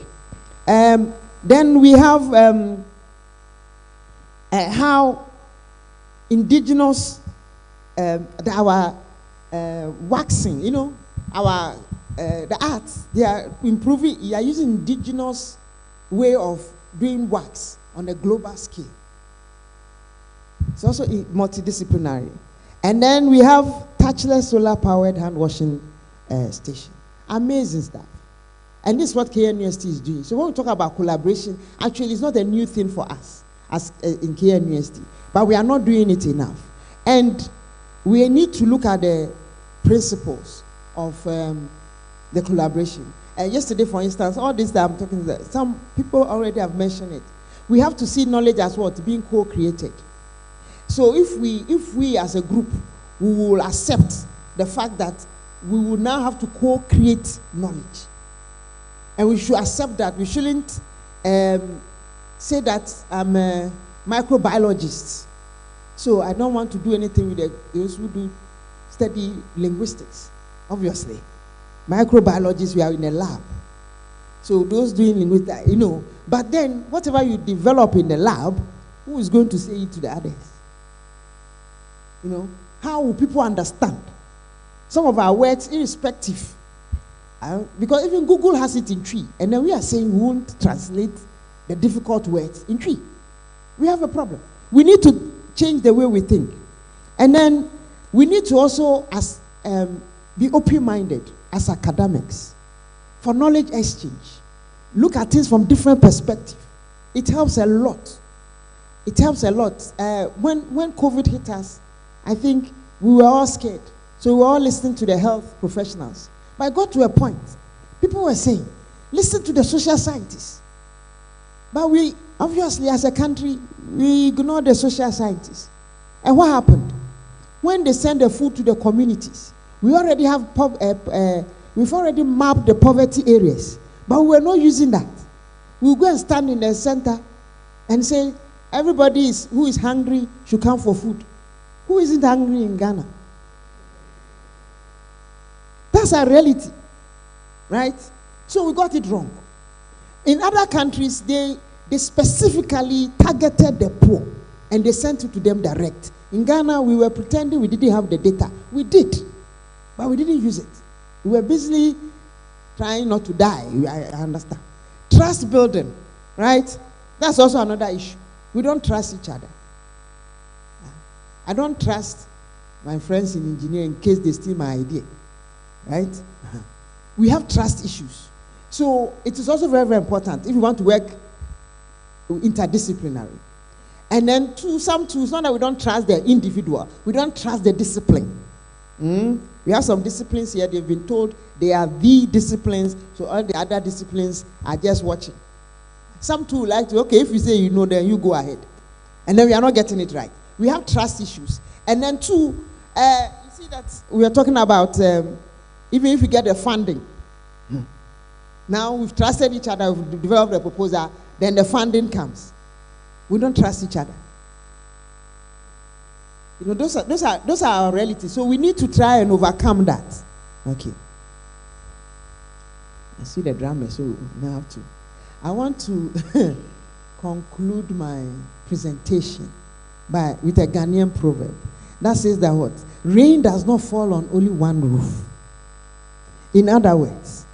Then we have how indigenous, our waxing, you know, our the arts, they are improving, they are using indigenous way of doing wax on a global scale. It's also multidisciplinary. And then we have touchless solar-powered hand-washing station. Amazing stuff. And this is what KNUST is doing. So when we talk about collaboration, actually it's not a new thing for us as in KNUST, but we are not doing it enough. And we need to look at the principles of the collaboration. Yesterday, for instance, all this that I'm talking about, some people already have mentioned it. We have to see knowledge as what? Being co-created. So if we as a group, we will accept the fact that we will now have to co-create knowledge. And we should accept that. We shouldn't say that I'm a microbiologist. So I don't want to do anything with those who do study linguistics, obviously. Microbiologists, we are in a lab. So those doing linguistics, you know. But then, whatever you develop in the lab, who is going to say it to the others? You know, how will people understand some of our words irrespective? Because even Google has it in Twi, and then we are saying we won't translate the difficult words in Twi. We have a problem. We need to change the way we think. And then we need to also be open-minded as academics for knowledge exchange. look at things from different perspectives. It helps a lot. It helps a lot. When COVID hit us, I think we were all scared. So we were all listening to the health professionals. But I got to a point. People were saying, listen to the social scientists. But we, obviously, as a country, we ignored the social scientists. And what happened? When they send the food to the communities, we already have, we've already mapped the poverty areas. But we were not using that. We'll go and stand in the center and say, everybody who is hungry should come for food. Who isn't hungry in Ghana? That's our reality, right? So we got it wrong. In other countries, they specifically targeted the poor and they sent it to them direct. In Ghana, we were pretending we didn't have the data. We did, but we didn't use it. We were busily trying not to die. I understand. Trust building, right? That's also another issue. We don't trust each other. I don't trust my friends in engineering in case they steal my idea, right? We have trust issues. So it is also very, very important if you want to work interdisciplinary. And then some tools, not that we don't trust the individual, we don't trust the discipline. We have some disciplines here, they've been told they are the disciplines, so all the other disciplines are just watching. Some too like to, okay, if you say you know, then you go ahead. And then we are not getting it right. We have trust issues. And then two, you see that we are talking about, even if we get the funding, now we've trusted each other, we've developed a proposal, then the funding comes. We don't trust each other. You know, those are our realities. So we need to try and overcome that. Okay. I see the drama, so now I have to. I want to conclude my presentation with a Ghanaian proverb that says that what? Rain does not fall on only one roof. In other words,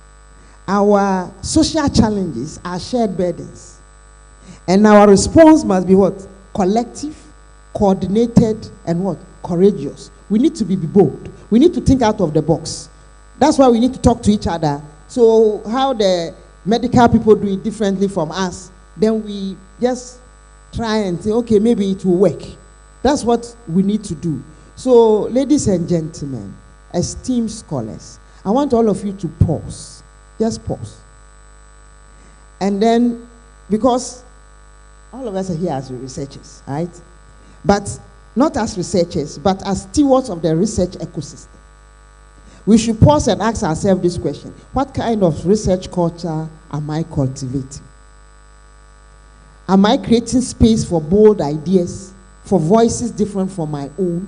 our social challenges are shared burdens. And our response must be what? Collective, coordinated, and what? Courageous. We need to be bold. We need to think out of the box. That's why we need to talk to each other. So how the medical people do it differently from us, then we just try and say, okay, maybe it will work. That's what we need to do. So, ladies and gentlemen, esteemed scholars, I want all of you to pause. Just pause. And then, because all of us are here as researchers, right? But not as researchers, but as stewards of the research ecosystem. We should pause and ask ourselves this question: what kind of research culture am I cultivating? Am I creating space for bold ideas, for voices different from my own?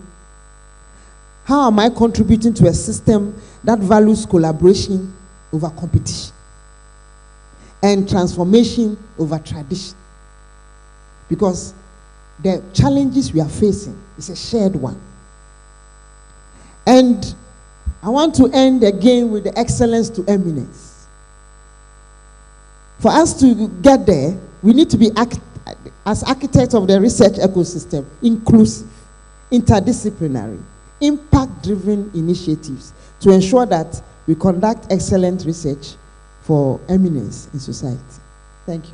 How am I contributing to a system that values collaboration over competition and transformation over tradition? Because the challenges we are facing is a shared one. And I want to end again with the excellence to eminence. For us to get there, we need to be, as architects of the research ecosystem, inclusive, interdisciplinary, impact-driven initiatives to ensure that we conduct excellent research for eminence in society. Thank you.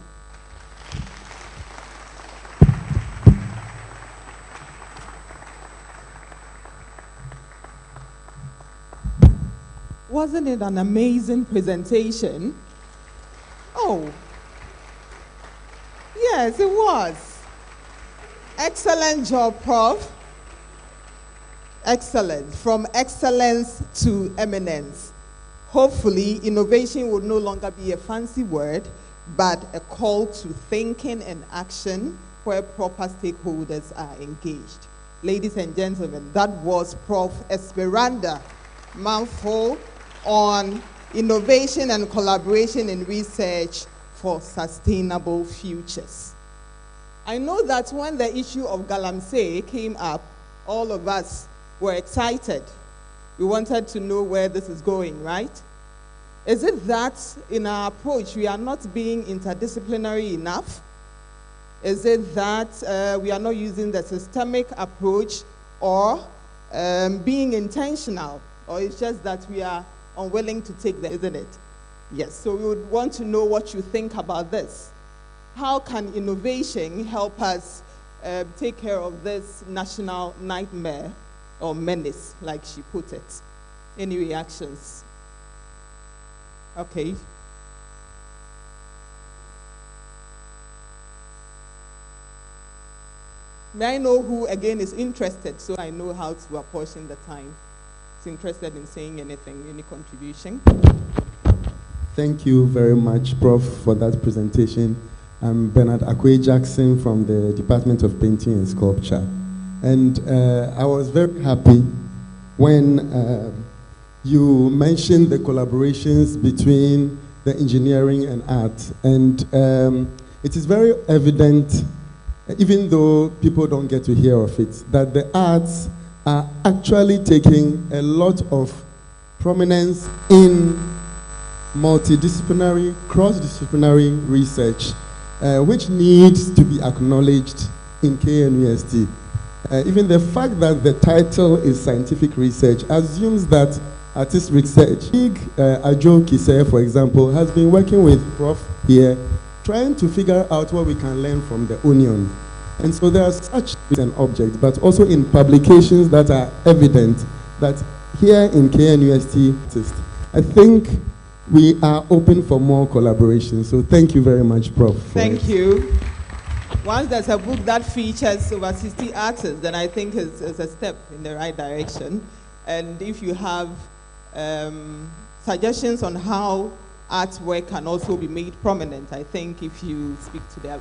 Wasn't it an amazing presentation? Oh, yes, it was. Excellent job, Prof. Excellent. From excellence to eminence. Hopefully, innovation will no longer be a fancy word, but a call to thinking and action where proper stakeholders are engaged. Ladies and gentlemen, that was Prof. Esperanda Manfo on innovation and collaboration in research for sustainable futures. I know that when the issue of Galamsey came up, all of us were excited. We wanted to know where this is going, right? Is it that in our approach we are not being interdisciplinary enough? Is it that we are not using the systemic approach or being intentional? Or it's just that we are unwilling to take them, isn't it? Yes, so we would want to know what you think about this. How can innovation help us take care of this national nightmare or menace, like she put it? Any reactions? Okay. May I know who, again, is interested so I know how to apportion the time? Is interested in saying anything, any contribution? Thank you very much, Prof, for that presentation. I'm Bernard Akwe-Jackson from the Department of Painting and Sculpture. And I was very happy when you mentioned the collaborations between the engineering and art. And it is very evident, even though people don't get to hear of it, that the arts are actually taking a lot of prominence in multidisciplinary, cross-disciplinary research, which needs to be acknowledged in KNUST. Even the fact that the title is scientific research assumes that artist research. Ajo Kise, for example, has been working with Prof here, trying to figure out what we can learn from the onion. And so there are such an object, but also in publications that are evident that here in KNUST, I think we are open for more collaboration. So thank you very much, Prof. Thank you. Once there's a book that features over 60 artists, then I think it's a step in the right direction. And if you have suggestions on how artwork can also be made prominent, I think if you speak to the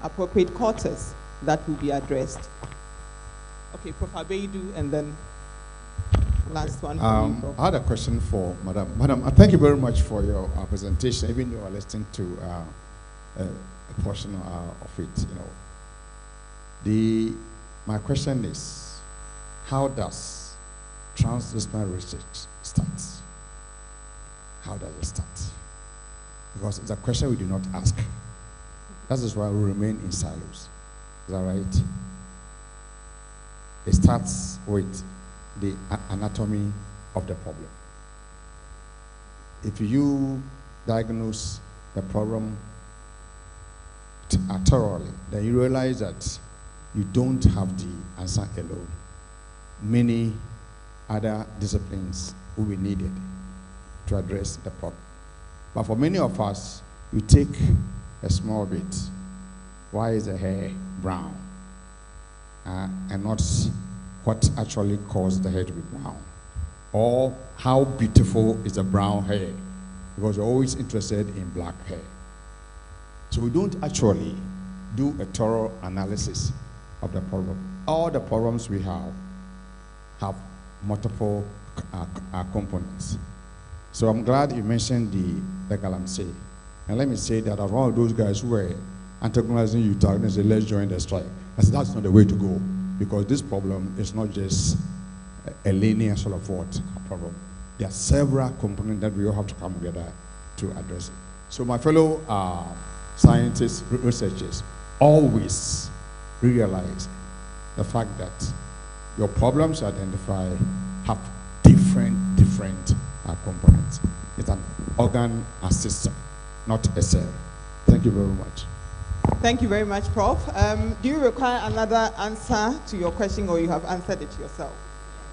appropriate quarters, that will be addressed. Okay, Prof. Abeidu, and then last one. I had a question for Madam. Madam, thank you very much for your presentation, even though I listened to a portion of it. My question is, how does transdisciplinary research start? How does it start? Because it's a question we do not ask. That is why we remain in silos. Is that right? It starts with the anatomy of the problem. If you diagnose the problem thoroughly, then you realize that you don't have the answer alone. Many other disciplines will be needed to address the problem. But for many of us, you take a small bit. Why is the hair brown? And not what actually caused the hair to be brown. Or how beautiful is the brown hair? Because you're always interested in black hair. So we don't actually do a thorough analysis of the problem. All the problems we have multiple components. So I'm glad you mentioned the galamsey. And let me say that as one of those guys who were antagonizing you, and said, let's join the strike. I said, that's not the way to go, because this problem is not just a linear sort of problem. There are several components that we all have to come together to address it. So my fellow scientists, researchers, always realize the fact that your problems you identify have different components. It's an organ and system, not a cell. Thank you very much. Thank you very much, Prof. Do you require another answer to your question, or you have answered it yourself?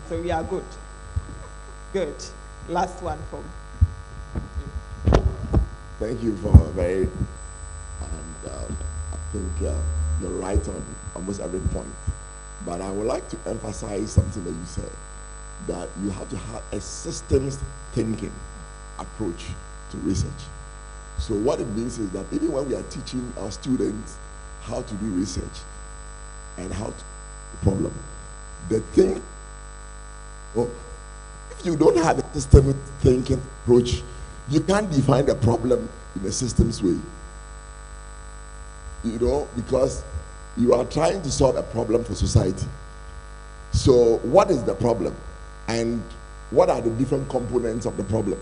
So we are good. Good. Last one from you. Thank you for a very, and I think you're right on almost every point. But I would like to emphasize something that you said, that you have to have a systems thinking approach to research. So what it means is that even when we are teaching our students how to do research and how to the problem, the thing, if you don't have a system thinking approach, you can't define the problem in a systems way. Because you are trying to solve a problem for society. So what is the problem? And what are the different components of the problem?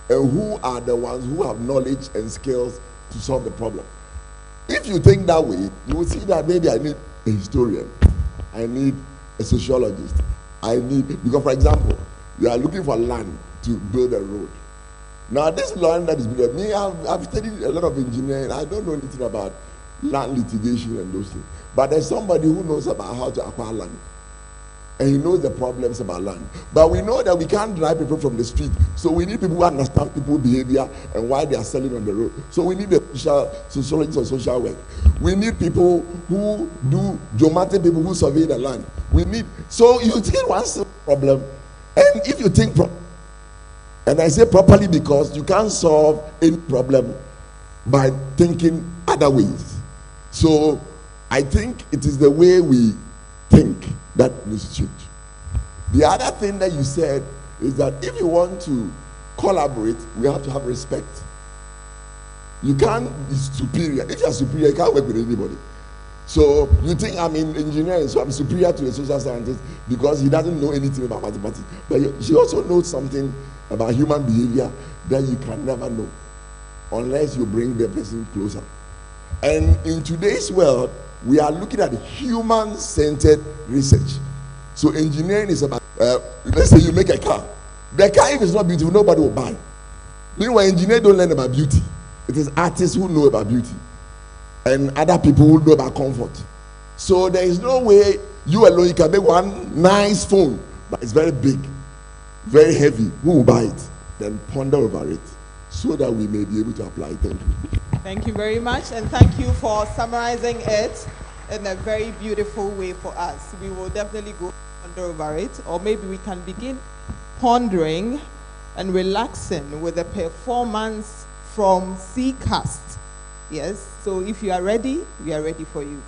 And who are the ones who have knowledge and skills to solve the problem? If you think that way, you will see that maybe I need a historian, I need a sociologist, because for example, you are looking for land to build a road. Now, this land that is below me, I've studied a lot of engineering. I don't know anything about land litigation and those things. But there's somebody who knows about how to acquire land. And he knows the problems about land. But we know that we can't drive people from the street. So we need people who understand people's behavior and why they are selling on the road. So we need the sociologists of social work. We need people who do geomatic, people who survey the land. We need, so you take one problem, and if you think and I say properly because you can't solve any problem by thinking other ways. So I think it is the way we think that needs to change. The other thing that you said is that if you want to collaborate, we have to have respect. You can't be superior. If you're superior, you can't work with anybody. So you think I'm in engineering, so I'm superior to a social scientist because he doesn't know anything about mathematics. But she also knows something about human behavior that you can never know unless you bring the person closer. And in today's world, we are looking at human-centered research. So engineering is about, let's say you make a car. The car, if it's not beautiful, nobody will buy. Meanwhile, engineers don't learn about beauty. It is artists who know about beauty. And other people who know about comfort. So there is no way you alone, you can make one nice phone, but it's very big, very heavy. Who will buy it? Then ponder over it so that we may be able to apply it. Thank you. Thank you very much, and thank you for summarizing it in a very beautiful way for us. We will definitely go ponder over it, or maybe we can begin pondering and relaxing with a performance from CKNUST. Yes, so if you are ready, we are ready for you.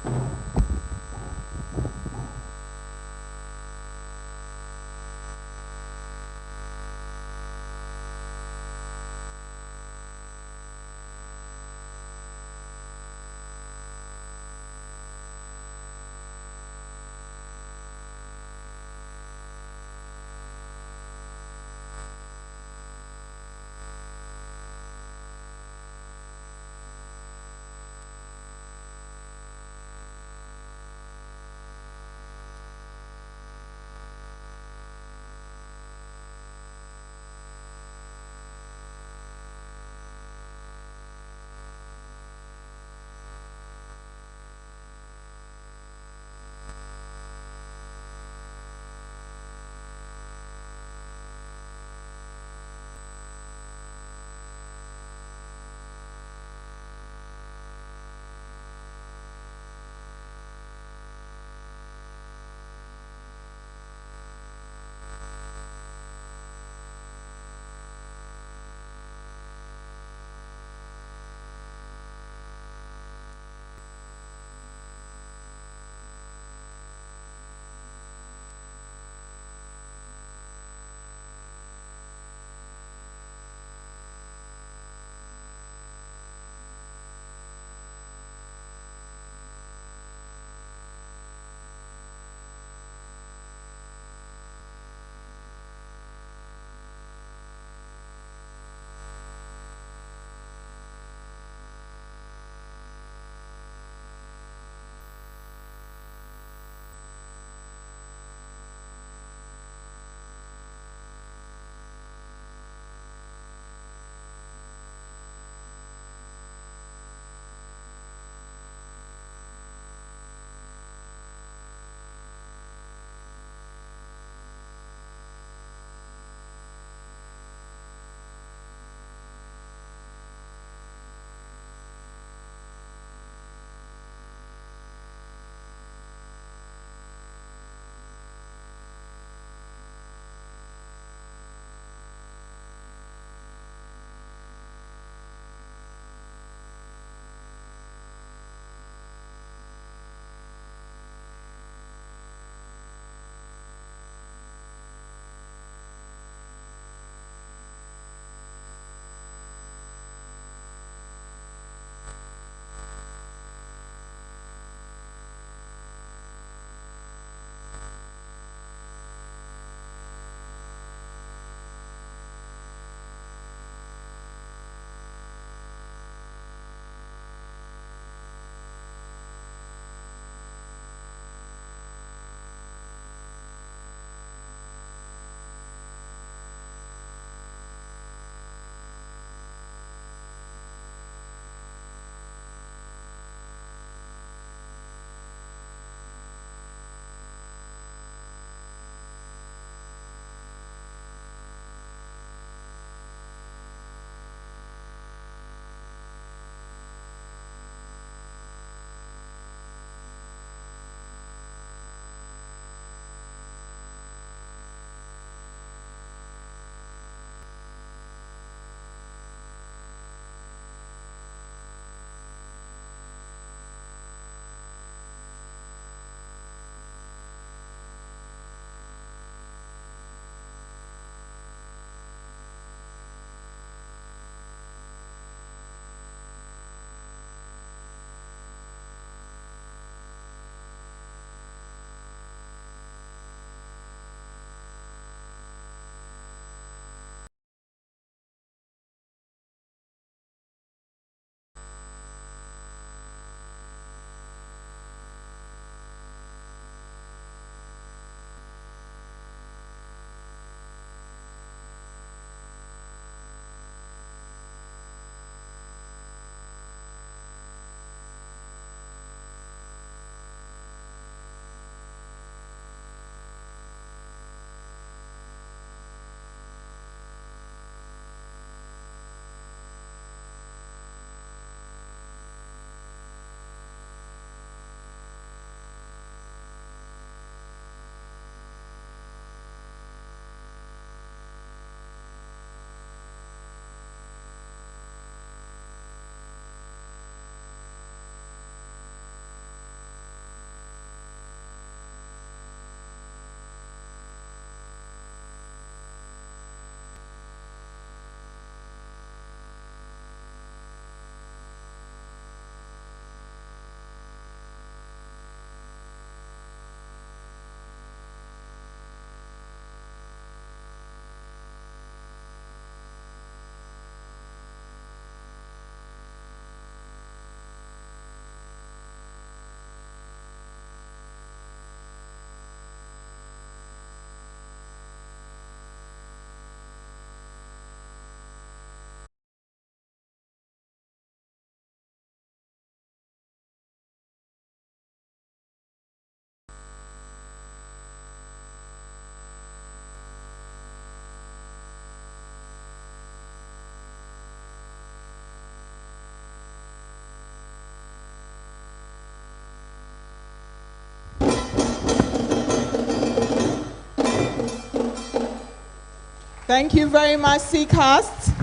Thank you very much, CCAST.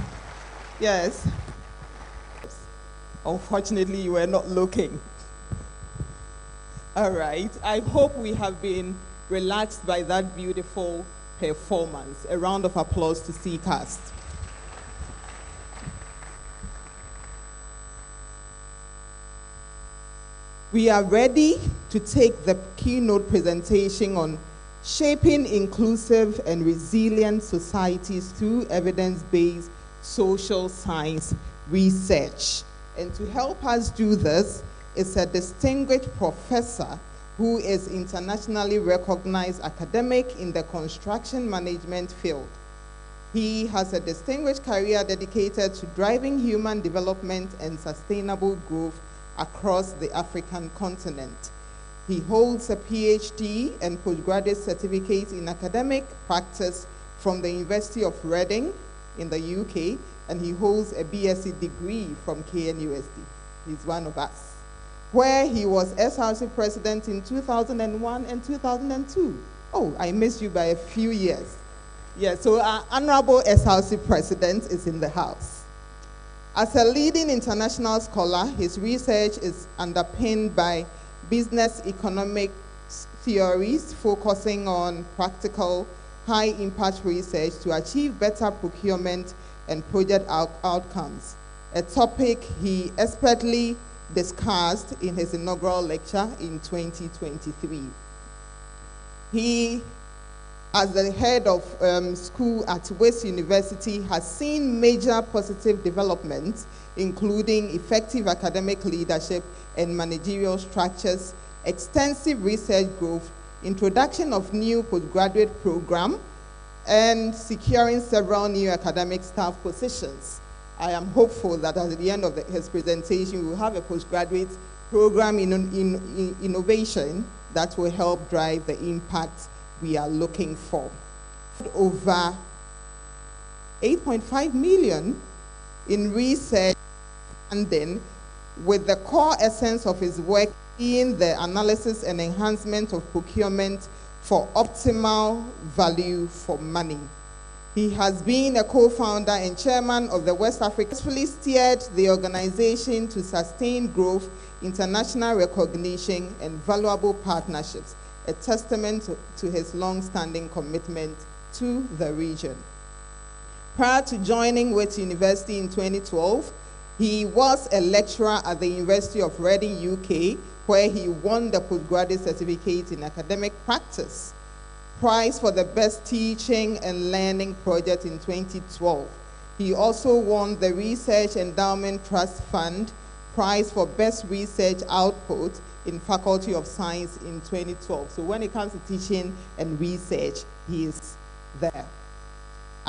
Yes. Unfortunately, you were not looking. All right. I hope we have been relaxed by that beautiful performance. A round of applause to CCAST. We are ready to take the keynote presentation on shaping inclusive and resilient societies through evidence-based social science research. And to help us do this is a distinguished professor who is internationally recognized academic in the construction management field. He has a distinguished career dedicated to driving human development and sustainable growth across the African continent. He holds a PhD and postgraduate certificate in academic practice from the University of Reading in the UK, and he holds a BSc degree from KNUST. He's one of us. Where he was SRC president in 2001 and 2002. Oh, I missed you by a few years. Yeah, so our honorable SRC president is in the house. As a leading international scholar, his research is underpinned by business economics theories focusing on practical, high-impact research to achieve better procurement and project outcomes, a topic he expertly discussed in his inaugural lecture in 2023. He, as the head of school at West University, has seen major positive developments, including effective academic leadership and managerial structures, extensive research growth, introduction of new postgraduate program, and securing several new academic staff positions. I am hopeful that at the end of his presentation, we will have a postgraduate program in innovation that will help drive the impact we are looking for. Over 8.5 million in research funding, with the core essence of his work being the analysis and enhancement of procurement for optimal value for money. He has been a co-founder and chairman of the West Africa, successfully steered the organization to sustain growth, international recognition, and valuable partnerships, a testament to his long-standing commitment to the region. Prior to joining Wits University in 2012, he was a lecturer at the University of Reading, UK, where he won the postgraduate certificate in academic practice, prize for the best teaching and learning project in 2012. He also won the Research Endowment Trust Fund prize for best research output in Faculty of Science in 2012. So when it comes to teaching and research, he is there.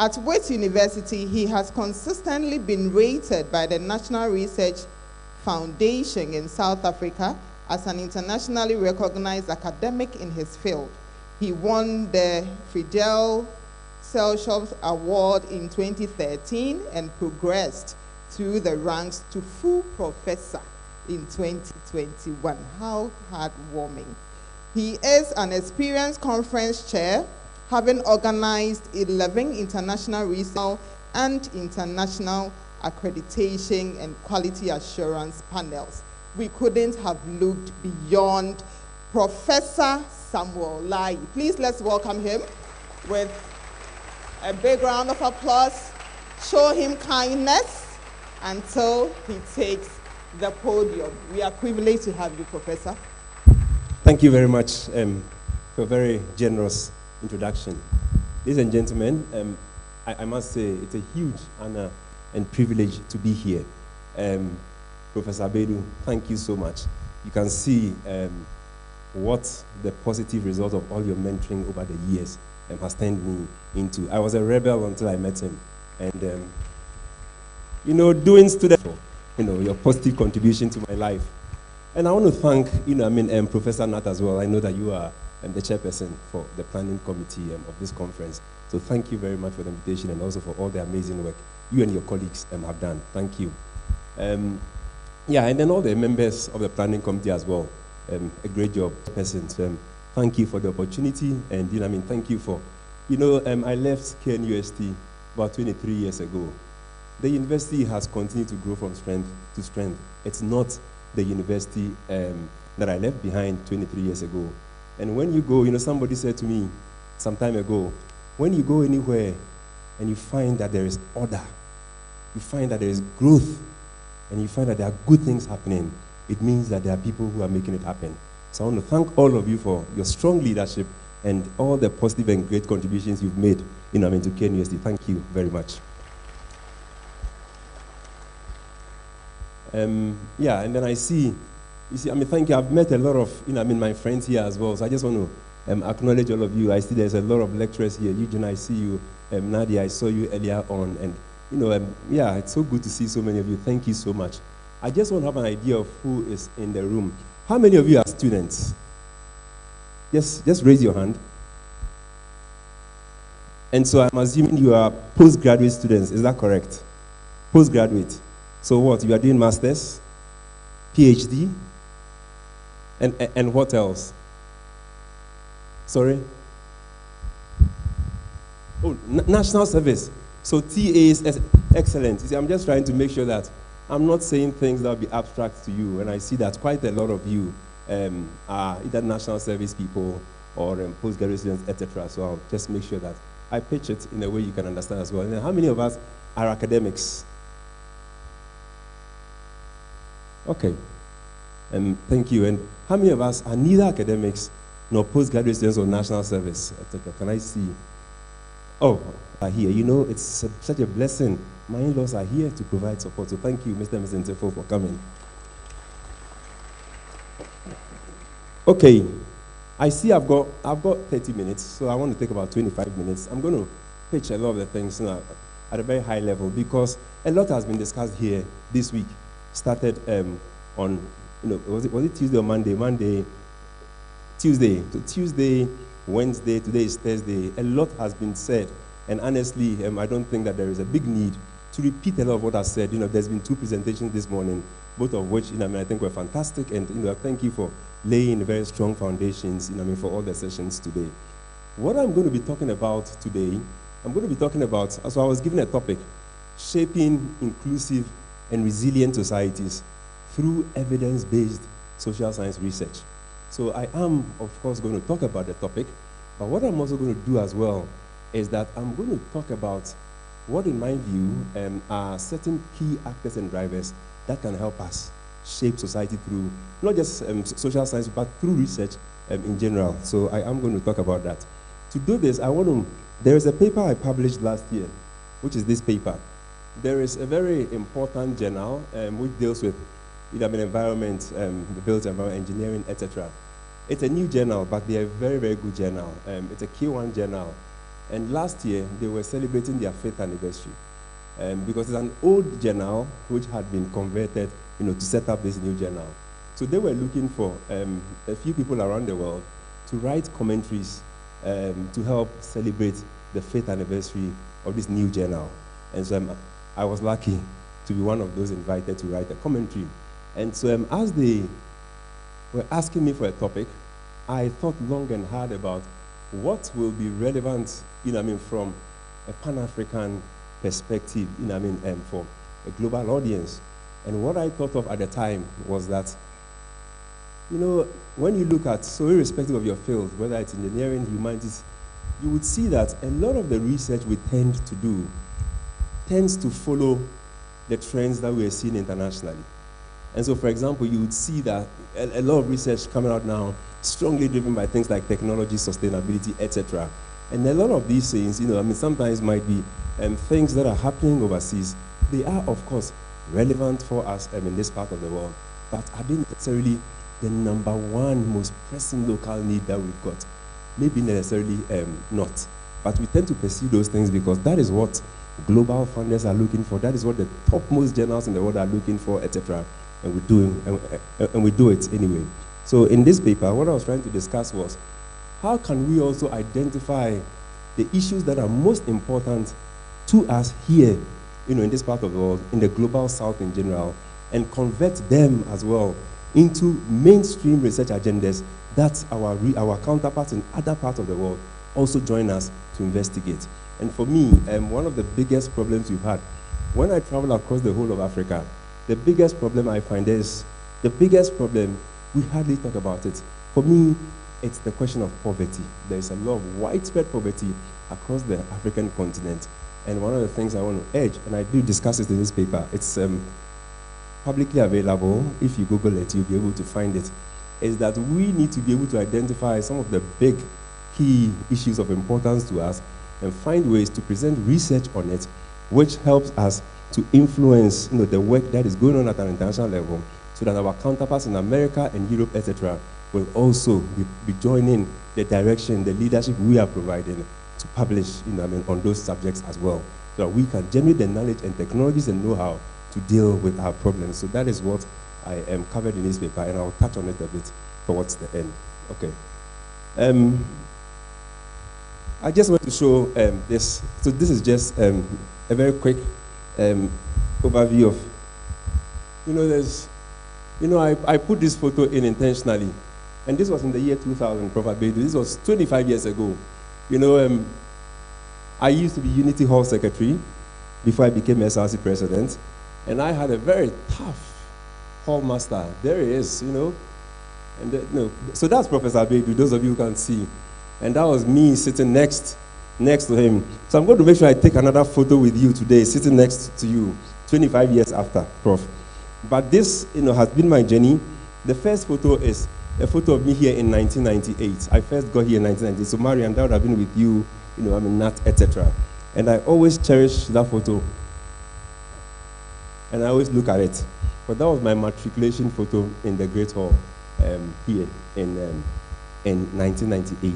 At Wits University, he has consistently been rated by the National Research Foundation in South Africa as an internationally recognized academic in his field. He won the Fidel Celsius Award in 2013 and progressed through the ranks to full professor in 2021. How heartwarming. He is an experienced conference chair, having organized 11 international research and international accreditation and quality assurance panels. We couldn't have looked beyond Professor Samuel Lai. Please let's welcome him with a big round of applause. Show him kindness until he takes the podium. We are privileged to have you, Professor. Thank you very much for a very generous introduction. Ladies and gentlemen, I must say it's a huge honor and privilege to be here. Professor Abedu, thank you so much. You can see what the positive result of all your mentoring over the years has turned me into. I was a rebel until I met him. And, doing student, your positive contribution to my life. And I want to thank, Professor Nat as well. I know that you are the chairperson for the planning committee of this conference. So thank you very much for the invitation and also for all the amazing work you and your colleagues have done. Thank you. And then all the members of the planning committee as well. A great job, persons. Thank you for the opportunity, and thank you for, I left KNUST about 23 years ago. The university has continued to grow from strength to strength. It's not the university that I left behind 23 years ago. And when you go, somebody said to me some time ago, when you go anywhere and you find that there is order, you find that there is growth, and you find that there are good things happening, it means that there are people who are making it happen. So I want to thank all of you for your strong leadership and all the positive and great contributions you've made to KNUST. Thank you very much. Yeah, and then thank you. I've met a lot of, my friends here as well. So I just want to acknowledge all of you. I see there's a lot of lecturers here. Eugene, I see you. Nadia, I saw you earlier on. And, yeah, it's so good to see so many of you. Thank you so much. I just want to have an idea of who is in the room. How many of you are students? Yes, just raise your hand. And so I'm assuming you are postgraduate students. Is that correct? Postgraduate. So what? You are doing masters, PhD, and what else? Sorry? Oh, national service. So TA is excellent. You see, I'm just trying to make sure that I'm not saying things that will be abstract to you. And I see that quite a lot of you are either national service people or postgraduate students, etc. So I'll just make sure that I pitch it in a way you can understand as well. And then how many of us are academics? Okay. Thank you. And how many of us are neither academics nor postgraduate students or national service, etc.? Can I see? Oh, are here. It's such a blessing. My in-laws are here to provide support. So thank you, Mr. and Mrs. Ntefo, for coming. Okay. I see I've got 30 minutes, so I want to take about 25 minutes. I'm going to pitch a lot of the things at a very high level because a lot has been discussed here this week. Started on, was it Tuesday or Monday? Tuesday. So Tuesday, Wednesday, today is Thursday. A lot has been said, and honestly, I don't think that there is a big need to repeat a lot of what I said. There's been 2 presentations this morning, both of which, I think were fantastic, and thank you for laying very strong foundations, for all the sessions today. What I'm going to be talking about today, so I was given a topic, shaping inclusive and resilient societies through evidence-based social science research. So I am, of course, going to talk about the topic, but what I'm also going to do as well is that I'm going to talk about what, in my view, are certain key actors and drivers that can help us shape society through not just social science, but through research in general. So I am going to talk about that. To do this, there is a paper I published last year, which is this paper. There is a very important journal which deals with environment, the built environment, engineering, etc. It's a new journal, but they are a very, very good journal. It's a K1 journal. And last year, they were celebrating their 5th anniversary. Because it's an old journal which had been converted to set up this new journal. So they were looking for a few people around the world to write commentaries to help celebrate the 5th anniversary of this new journal. And so I was lucky to be one of those invited to write a commentary. And so as they were asking me for a topic, I thought long and hard about what will be relevant, from a Pan-African perspective, for a global audience. And what I thought of at the time was that, when you look at, so irrespective of your field, whether it's engineering, humanities, you would see that a lot of the research we tend to do tends to follow the trends that we are seeing internationally. And so, for example, you would see that a lot of research coming out now, strongly driven by things like technology, sustainability, etc. And a lot of these things, sometimes might be things that are happening overseas. They are, of course, relevant for us in this part of the world, but are they necessarily the number one most pressing local need that we've got? Maybe necessarily not. But we tend to pursue those things because that is what global funders are looking for. That is what the topmost journals in the world are looking for, etc. And we do it anyway. So in this paper, what I was trying to discuss was how can we also identify the issues that are most important to us here, in this part of the world, in the global south in general, and convert them as well into mainstream research agendas that our counterparts in other parts of the world also join us to investigate. And for me, one of the biggest problems we've had, when I travel across the whole of Africa, the biggest problem I find is, the biggest problem, we hardly talk about it. For me, it's the question of poverty. There is a lot of widespread poverty across the African continent. And one of the things I want to urge, and I do discuss it in this paper, it's publicly available. If you Google it, you'll be able to find it, is that we need to be able to identify some of the big key issues of importance to us and find ways to present research on it, which helps us to influence the work that is going on at an international level, so that our counterparts in America and Europe, etc., will also be joining the direction, the leadership we are providing to publish on those subjects as well, so that we can generate the knowledge and technologies and know-how to deal with our problems. So that is what I am covered in this paper, and I'll touch on it a bit towards the end. Okay. I just want to show this. So this is just a very quick overview of, I put this photo in intentionally, and this was in the year 2000, Prof. Abedu. This was 25 years ago. I used to be Unity Hall Secretary before I became SRC President, and I had a very tough hall master. There he is, and so that's Professor Abedu, those of you who can see. And that was me sitting next to him. So I'm going to make sure I take another photo with you today, sitting next to you, 25 years after, Prof. But this, has been my journey. The first photo is a photo of me here in 1998. I first got here in 1998. So Marian, that would have been with you, Nat, etc. And I always cherish that photo. And I always look at it. But that was my matriculation photo in the Great Hall here in 1998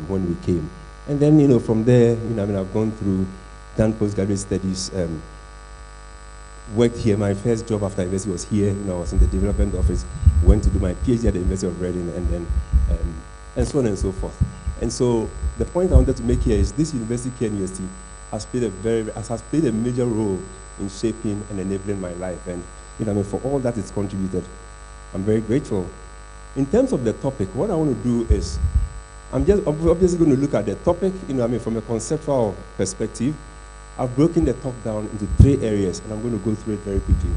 when we came. And then, from there, I've gone through, done postgraduate studies, worked here. My first job after university was here. I was in the development office, went to do my PhD at the University of Reading, and then, and so on and so forth. And so the point I wanted to make here is this university, KNUST, has played a major role in shaping and enabling my life. And, for all that it's contributed, I'm very grateful. In terms of the topic, what I want to do is, I'm obviously going to look at the topic, from a conceptual perspective. I've broken the talk down into 3 areas, and I'm going to go through it very quickly.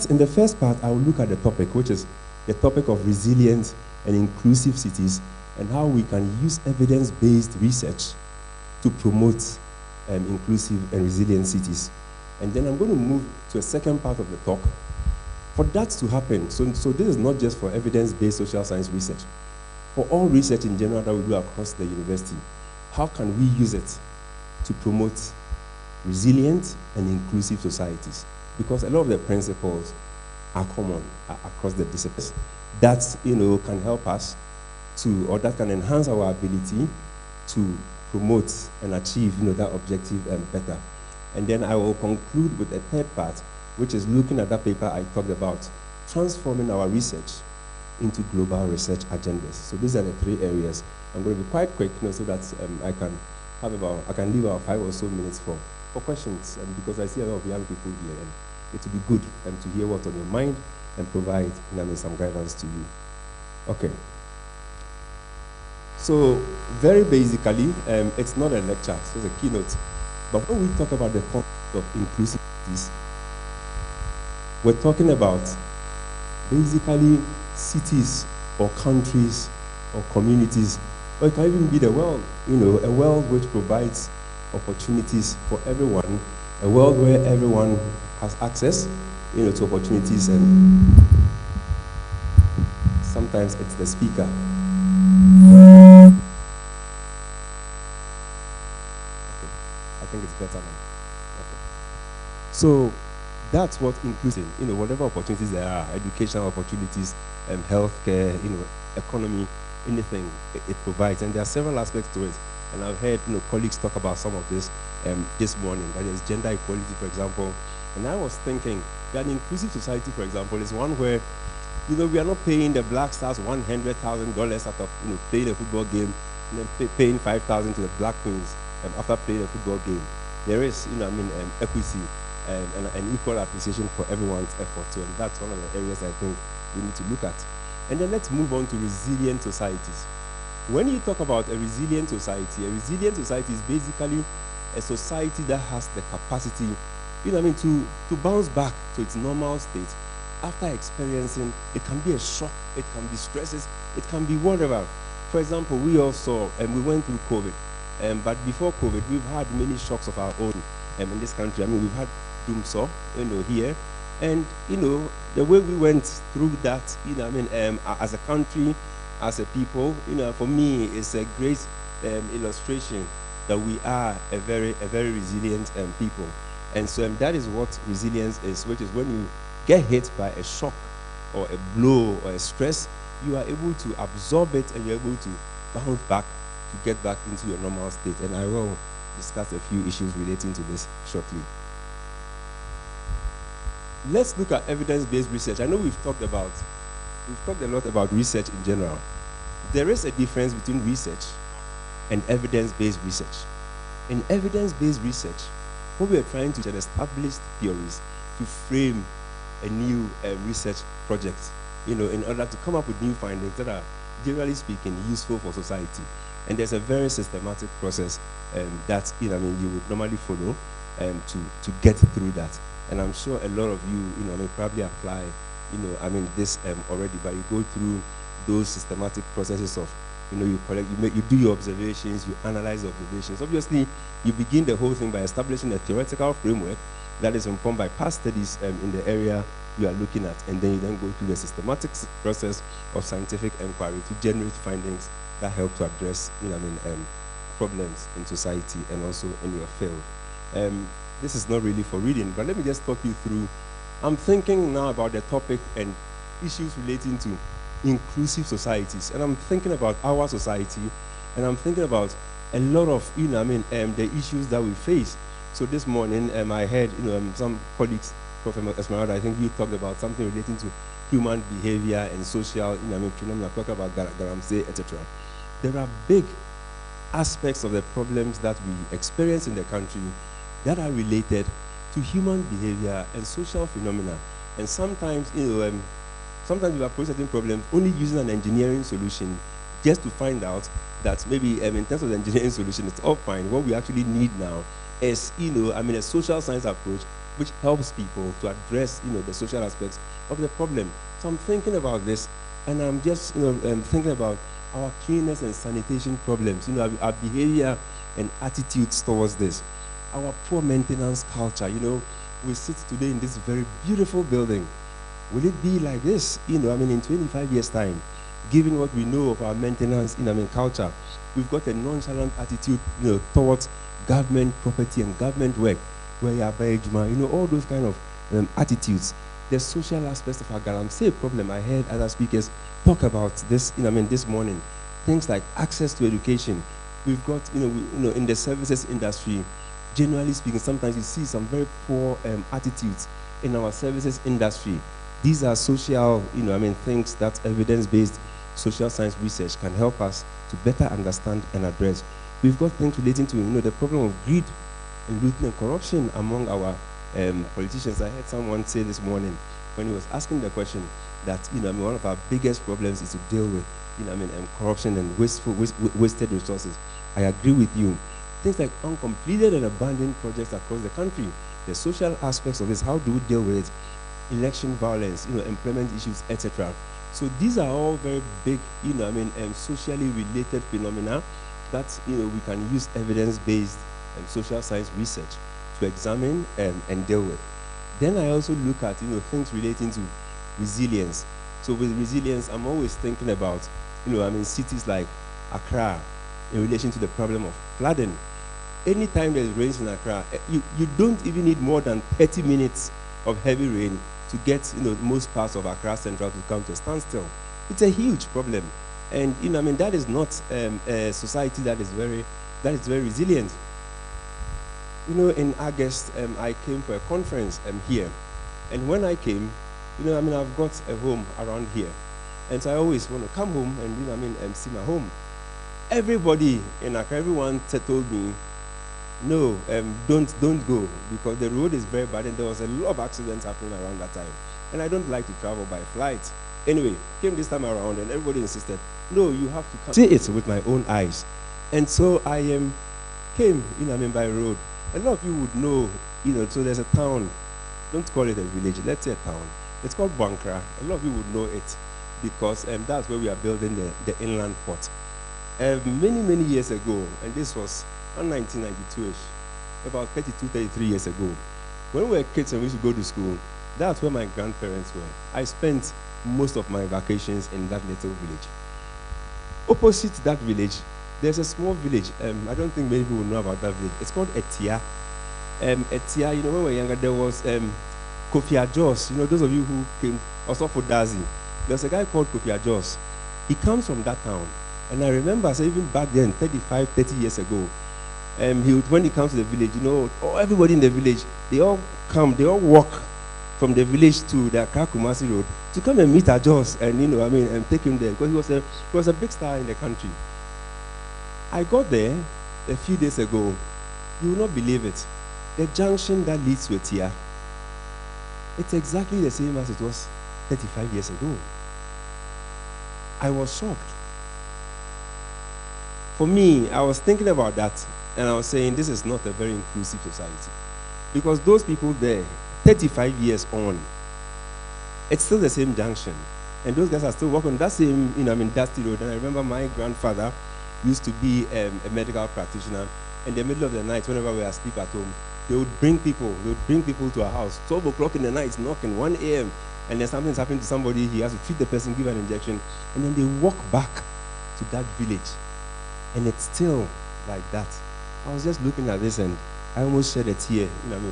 In the first part, I will look at the topic, which is the topic of resilient and inclusive cities, and how we can use evidence-based research to promote inclusive and resilient cities. And then I'm going to move to a second part of the talk. For that to happen, so this is not just for evidence-based social science research. For all research in general that we do across the university, how can we use it to promote resilient and inclusive societies? Because a lot of the principles are common across the disciplines. That, can help us to, or that can enhance our ability to promote and achieve, that objective better. And then I will conclude with a third part, which is looking at that paper I talked about, transforming our research into global research agendas. So these are the 3 areas. I'm going to be quite quick, so that I can leave about 5 or so minutes for questions, because I see a lot of young people here, and it will be good to hear what's on your mind and provide some guidance to you. Okay. So very basically, it's not a lecture, it's a keynote. But when we talk about the concept of inclusiveness, we're talking about basically cities or countries or communities, or it can even be the world, a world which provides opportunities for everyone, a world where everyone has access, to opportunities, and sometimes it's the speaker. I think it's better now. Okay. So that's what inclusive, whatever opportunities there are, educational opportunities, healthcare, economy, anything it provides. And there are several aspects to it. And I've heard colleagues talk about some of this this morning. That is gender equality, for example. And I was thinking that an inclusive society, for example, is one where we are not paying the Black Stars $100,000 out of playing a football game, and then paying $5,000 to the Black Queens after playing a football game. There is, equity and an equal appreciation for everyone's effort too, and that's one of the areas I think we need to look at. And then let's move on to resilient societies. When you talk about a resilient society is basically a society that has the capacity, to bounce back to its normal state after experiencing, it can be a shock, it can be stresses, it can be whatever. For example, we all saw, and we went through COVID, but before COVID, we've had many shocks of our own in this country. We've had doomsaw, here, and, the way we went through that, as a country, as a people, for me, it's a great illustration that we are a very resilient people. And so that is what resilience is, which is when you get hit by a shock or a blow or a stress, you are able to absorb it and you're able to bounce back to get back into your normal state. And I will discuss a few issues relating to this shortly. Let's look at evidence-based research. I know we've talked a lot about research in general. There is a difference between research and evidence-based research. In evidence-based research, what we are trying to establish theories to frame a new research project, in order to come up with new findings that are, generally speaking, useful for society. And there's a very systematic process that you would normally follow to get through that. And I'm sure a lot of you, probably apply, this already, but you go through those systematic processes of, you collect, you do your observations, you analyze the observations. Obviously, you begin the whole thing by establishing a theoretical framework that is informed by past studies in the area you are looking at, and then you then go through the systematic process of scientific inquiry to generate findings that help to address, problems in society and also in your field. This is not really for reading, but let me just talk you through. I'm thinking now about the topic and issues relating to inclusive societies, and I'm thinking about our society, and I'm thinking about a lot of, the issues that we face. So this morning, I heard, some colleagues, Professor Esmeralda, I think you talked about something relating to human behavior and social, phenomena, talk about galamsey, etc. There are big aspects of the problems that we experience in the country that are related to human behavior and social phenomena. And sometimes, sometimes we approach certain problems only using an engineering solution just to find out that maybe in terms of the engineering solution, it's all fine. What we actually need now is, a social science approach which helps people to address, the social aspects of the problem. So I'm thinking about this, and I'm just, thinking about our cleanliness and sanitation problems, our behavior and attitudes towards this. Our poor maintenance culture, we sit today in this very beautiful building. Will it be like this, in 25 years' time, given what we know of our maintenance, culture? We've got a nonchalant attitude, towards government property and government work, where you are all those kind of attitudes. The social aspects of our galamsey problem, I heard other speakers talk about this, this morning. Things like access to education. We've got, in the services industry, generally speaking, sometimes you see some very poor attitudes in our services industry. These are social, things that evidence-based social science research can help us to better understand and address. We've got things relating to, the problem of greed and looting and corruption among our politicians. I heard someone say this morning when he was asking the question that, one of our biggest problems is to deal with, corruption and wasted resources. I agree with you. Things like uncompleted and abandoned projects across the country. The social aspects of this, how do we deal with it? Election violence, employment issues, etc. So these are all very big, socially related phenomena that, we can use evidence-based social science research to examine and deal with. Then I also look at, things relating to resilience. So with resilience, I'm always thinking about, cities like Accra in relation to the problem of flooding. Anytime there's rains in Accra, you don't even need more than 30 minutes of heavy rain to get, most parts of Accra Central to come to a standstill. It's a huge problem. And, that is not a society that is very resilient. In August, I came for a conference here. And when I came, I've got a home around here. And so I always want to come home and, see my home. Everybody in Accra, everyone told me, no, don't go, because the road is very bad and there was a lot of accidents happening around that time. And I don't like to travel by flight. Anyway, came this time around, and everybody insisted, no, you have to come see it with my own eyes. And so I came, by road. A lot of you would know, so there's a town, don't call it a village, let's say a town. It's called Bankra. A lot of you would know it because that's where we are building the inland port. Many, many years ago, and this was 1992-ish, about 32, 33 years ago, when we were kids and we used to go to school, that's where my grandparents were. I spent most of my vacations in that little village. Opposite that village, there's a small village. I don't think many people will know about that village. It's called Etia. Etia, when we were younger, there was Kofi Ajos. Those of you who came also for Dazi. There's a guy called Kofi Ajos. He comes from that town. And I remember, so even back then, 35, 30 years ago, when he comes to the village, everybody in the village, they all walk from the village to the Accra Kumasi Road to come and meet Ajos and take him there because he was a big star in the country. I got there a few days ago. You will not believe it. The junction that leads to Etia, it's exactly the same as it was 35 years ago. I was shocked. For me, I was thinking about that, and I was saying this is not a very inclusive society. Because those people there, 35 years on, it's still the same junction. And those guys are still working on that same, dusty road. And I remember my grandfather used to be a medical practitioner. In the middle of the night, whenever we were asleep at home, they would bring people to our house. 12 o'clock in the night, knocking, 1 a.m. And then something's happening to somebody, he has to treat the person, give an injection. And then they walk back to that village. And it's still like that. I was just looking at this and I almost shed a tear,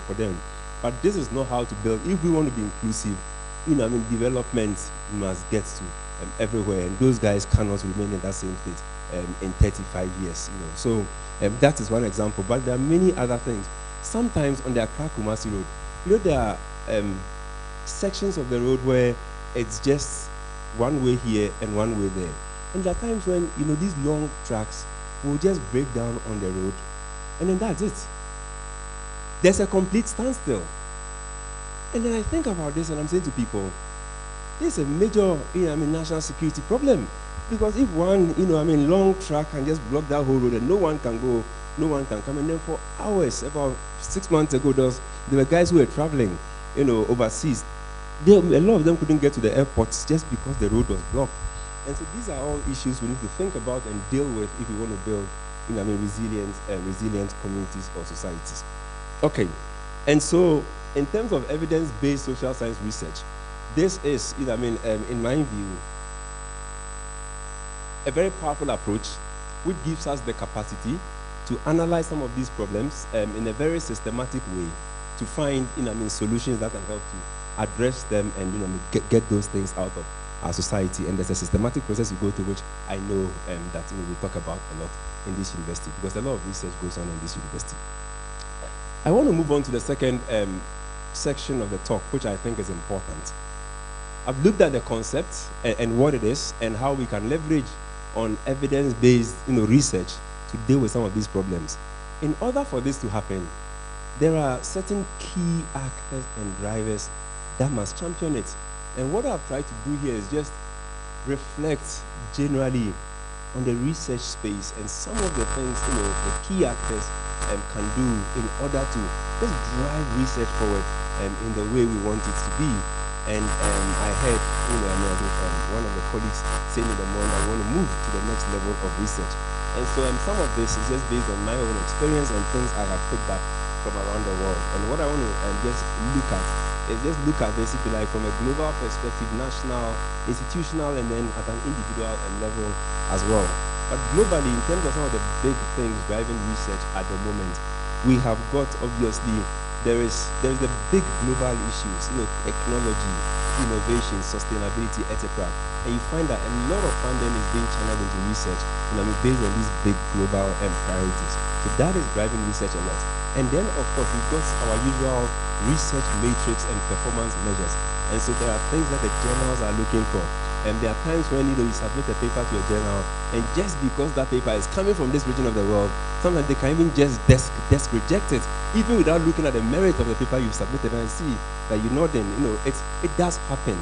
for them. But this is not how to build. If we want to be inclusive, development must get to everywhere. And those guys cannot remain in that same state in 35 years. So that is one example. But there are many other things. Sometimes on the Accra Kumasi Road, there are sections of the road where it's just one way here and one way there. And there are times when, these long tracks will just break down on the road, and then that's it. There's a complete standstill. And then I think about this, and I'm saying to people, this is a major, national security problem. Because if one, long track can just block that whole road and no one can go, no one can come. And then for hours, about 6 months ago, there were guys who were traveling, overseas. A lot of them couldn't get to the airports just because the road was blocked. And so these are all issues we need to think about and deal with if we want to build, resilient communities or societies. Okay, and so in terms of evidence-based social science research, this is, in my view, a very powerful approach which gives us the capacity to analyze some of these problems in a very systematic way to find, solutions that can help to address them and, get those things out of our society. And there's a systematic process you go through, which I know that we talk about a lot in this university, because a lot of research goes on in this university. I want to move on to the second section of the talk, which I think is important. I've looked at the concept and what it is and how we can leverage on evidence-based research to deal with some of these problems. In order for this to happen, there are certain key actors and drivers that must champion it. And what I've tried to do here is just reflect generally on the research space and some of the things the key actors can do in order to just drive research forward in the way we want it to be. And I heard one of the colleagues saying in the morning, I want to move to the next level of research. And so some of this is just based on my own experience and things I have picked up from around the world. And what I want to just look at this, if you like, from a global perspective, national, institutional, and then at an individual level as well. But globally, in terms of some of the big things driving research at the moment, we have got, obviously, there's the big global issues, technology, innovation, sustainability, etc. And you find that a lot of funding is being channeled into research, based on these big global priorities. So that is driving research a lot. And then, of course, we've got our usual research matrix and performance measures. And so there are things that the journals are looking for. And there are times when you submit a paper to a journal, and just because that paper is coming from this region of the world, sometimes they can even just desk reject it, even without looking at the merit of the paper you've submitted. And I see that you're nodding. It does happen.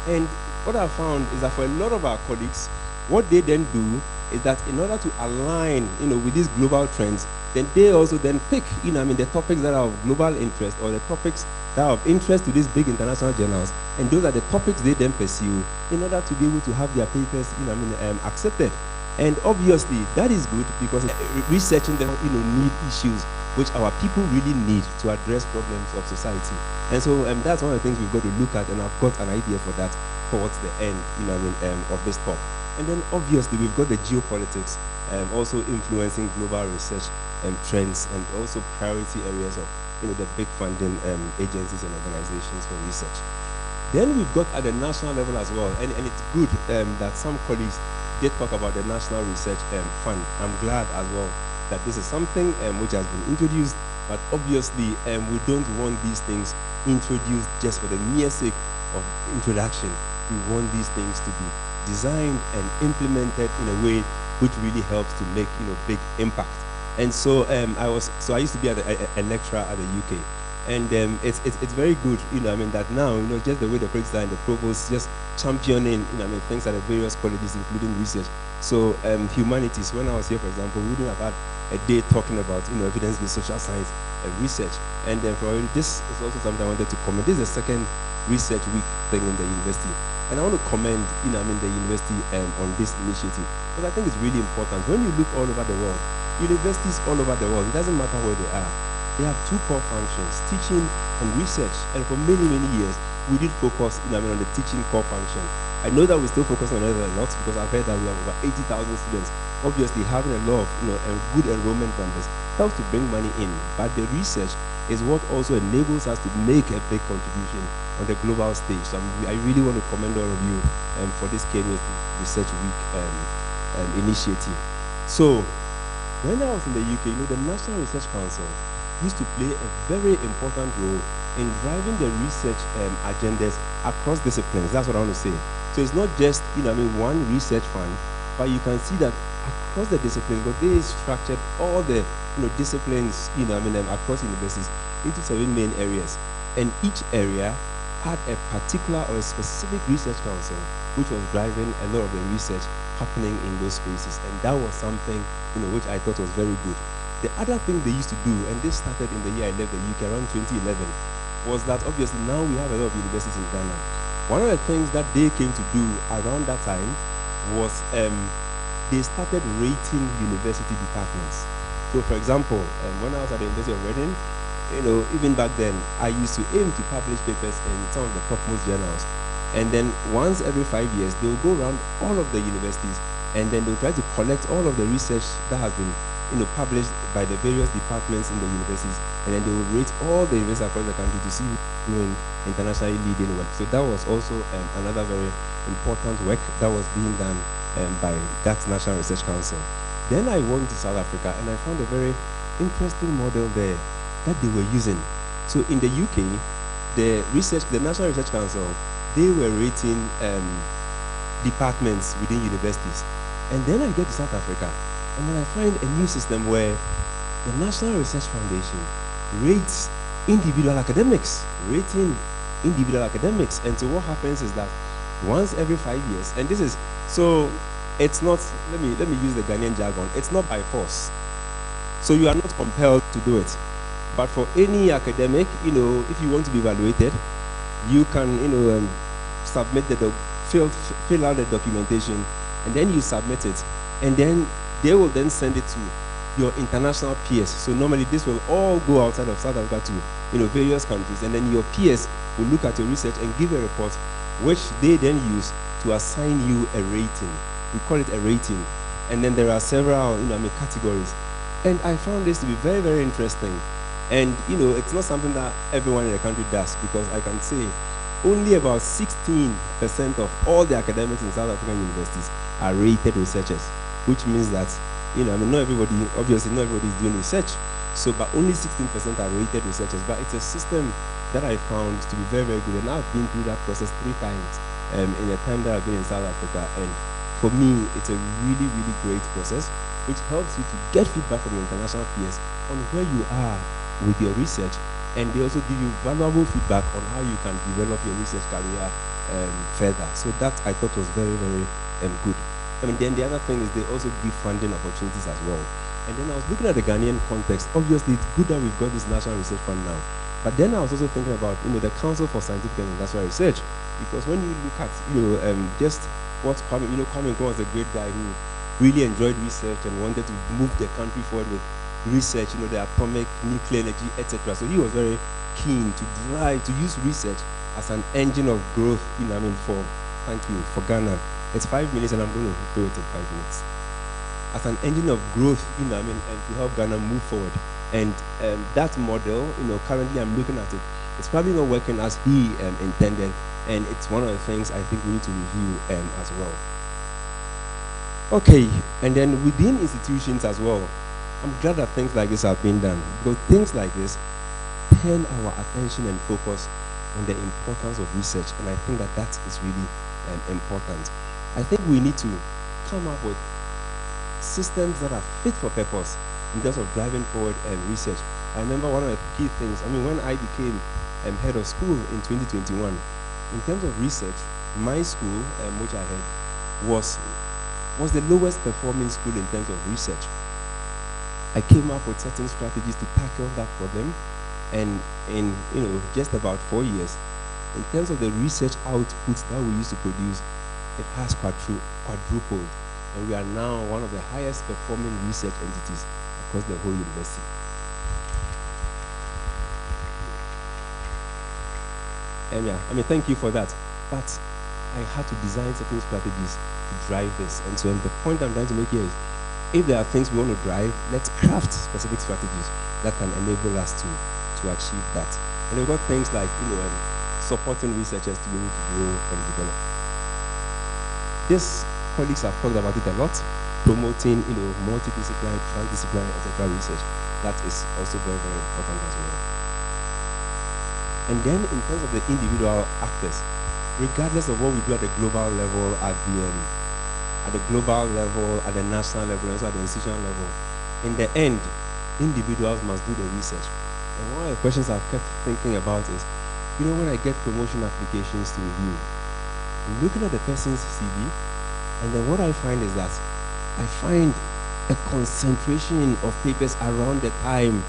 And what I found is that for a lot of our colleagues, what they then do is that in order to align, with these global trends, then they also then pick, the topics that are of global interest or the topics that are of interest to these big international journals, and those are the topics they then pursue in order to be able to have their papers, accepted. And obviously, that is good because researching the, need issues which our people really need to address problems of society. And so that's one of the things we've got to look at, and I've got an idea for that towards the end, of this talk. And then obviously we've got the geopolitics also influencing global research trends and also priority areas of the big funding agencies and organizations for research. Then we've got at the national level as well, and it's good that some colleagues did talk about the National Research Fund. I'm glad as well that this is something which has been introduced, but obviously we don't want these things introduced just for the mere sake of introduction. We want these things to be designed and implemented in a way which really helps to make big impact. And so I used to be a lecturer at the UK, and it's very good, that now, just the way the president and the provost just championing, things at the various colleges, including research. So humanities, when I was here, for example, we wouldn't have had a day talking about, evidence-based social science research. And then for this is also something I wanted to comment. This is the second research week thing in the university. And I want to commend, the university on this initiative, because I think it's really important. When you look all over the world, universities all over the world, it doesn't matter where they are, they have two core functions, teaching and research. And for many, many years, we did focus on the teaching core function. I know that we still focus on it a lot because I've heard that we have over 80,000 students. Obviously, having a lot of good enrollment numbers helps to bring money in. But the research is what also enables us to make a big contribution on the global stage. So I really want to commend all of you for this KNUST Research Week initiative. So, when I was in the UK, the National Research Council used to play a very important role in driving the research agendas across disciplines. That's what I want to say. So it's not just, one research fund, but you can see that across the disciplines, but they structured all the, disciplines, across universities into 7 main areas. And each area had a particular or a specific research council, which was driving a lot of the research happening in those spaces. And that was something, which I thought was very good. The other thing they used to do, and this started in the year I left the UK around 2011, was that obviously now we have a lot of universities in Ghana. One of the things that they came to do around that time was they started rating university departments. So for example, when I was at the University of Reading, even back then, I used to aim to publish papers in some of the topmost journals. And then once every 5 years, they will go around all of the universities, and then they'll try to collect all of the research that has been published by the various departments in the universities, and then they will rate all the universities across the country to see who's doing internationally leading work. So that was also another very important work that was being done by that National Research Council. Then I went to South Africa, and I found a very interesting model there that they were using. So in the UK, the National Research Council, they were rating departments within universities. And then I get to South Africa, and then I find a new system where the National Research Foundation rates individual academics, rating individual academics. And so what happens is that once every 5 years, and this is, so it's not, let me use the Ghanaian jargon, it's not by force. So you are not compelled to do it. But for any academic, if you want to be evaluated, you can, submit fill out the documentation, and then you submit it. And then they will then send it to your international peers. So normally this will all go outside of South Africa to various countries, and then your peers will look at your research and give a report, which they then use to assign you a rating. We call it a rating. And then there are several categories. And I found this to be very, very interesting. And it's not something that everyone in the country does, because I can say only about 16% of all the academics in South African universities are rated researchers, which means that not everybody, obviously not everybody is doing research. So, but only 16% are rated researchers. But it's a system that I found to be very, very good. And I've been through that process 3 times in the time that I've been in South Africa. And for me, it's a really, really great process, which helps you to get feedback from your international peers on where you are with your research, and they also give you valuable feedback on how you can develop your research career further. So that I thought was very, very good. I mean, then the other thing is they also give funding opportunities as well. And then I was looking at the Ghanaian context. Obviously, it's good that we've got this National Research Fund now. But then I was also thinking about, the Council for Scientific and Industrial Research, because when you look at, just what Kwame Nkrumah was a great guy who really enjoyed research and wanted to move the country forward with research, the atomic, nuclear energy, etc. So he was very keen to drive, to use research as an engine of growth, for Ghana. It's 5 minutes and I'm going to do it in 5 minutes. As an engine of growth, and to help Ghana move forward. And that model, currently I'm looking at it, it's probably not working as he intended, and it's one of the things I think we need to review as well. Okay, and then within institutions as well, I'm glad that things like this have been done, because things like this turn our attention and focus on the importance of research, and I think that is really important. I think we need to come up with systems that are fit for purpose in terms of driving forward research. I remember one of the key things, when I became head of school in 2021, in terms of research, my school, which I had, was the lowest performing school in terms of research. I came up with certain strategies to tackle that problem, and in just about 4 years, in terms of the research output that we used to produce, it has quadrupled, and we are now one of the highest performing research entities across the whole university. Thank you for that. But I had to design certain strategies to drive this. And so the point I'm trying to make here is, if there are things we want to drive, let's craft specific strategies that can enable us to achieve that. And we've got things like, supporting researchers to be able to grow and develop. These colleagues have talked about it a lot, promoting, multidisciplinary, transdisciplinary, etc. research. That is also very, very important as well. And then in terms of the individual actors, regardless of what we do at the global level, at the national level, and also at the institutional level, in the end, individuals must do the research. And one of the questions I've kept thinking about is, when I get promotion applications to review, I'm looking at the person's CV, and then what I find is that I find a concentration of papers around the time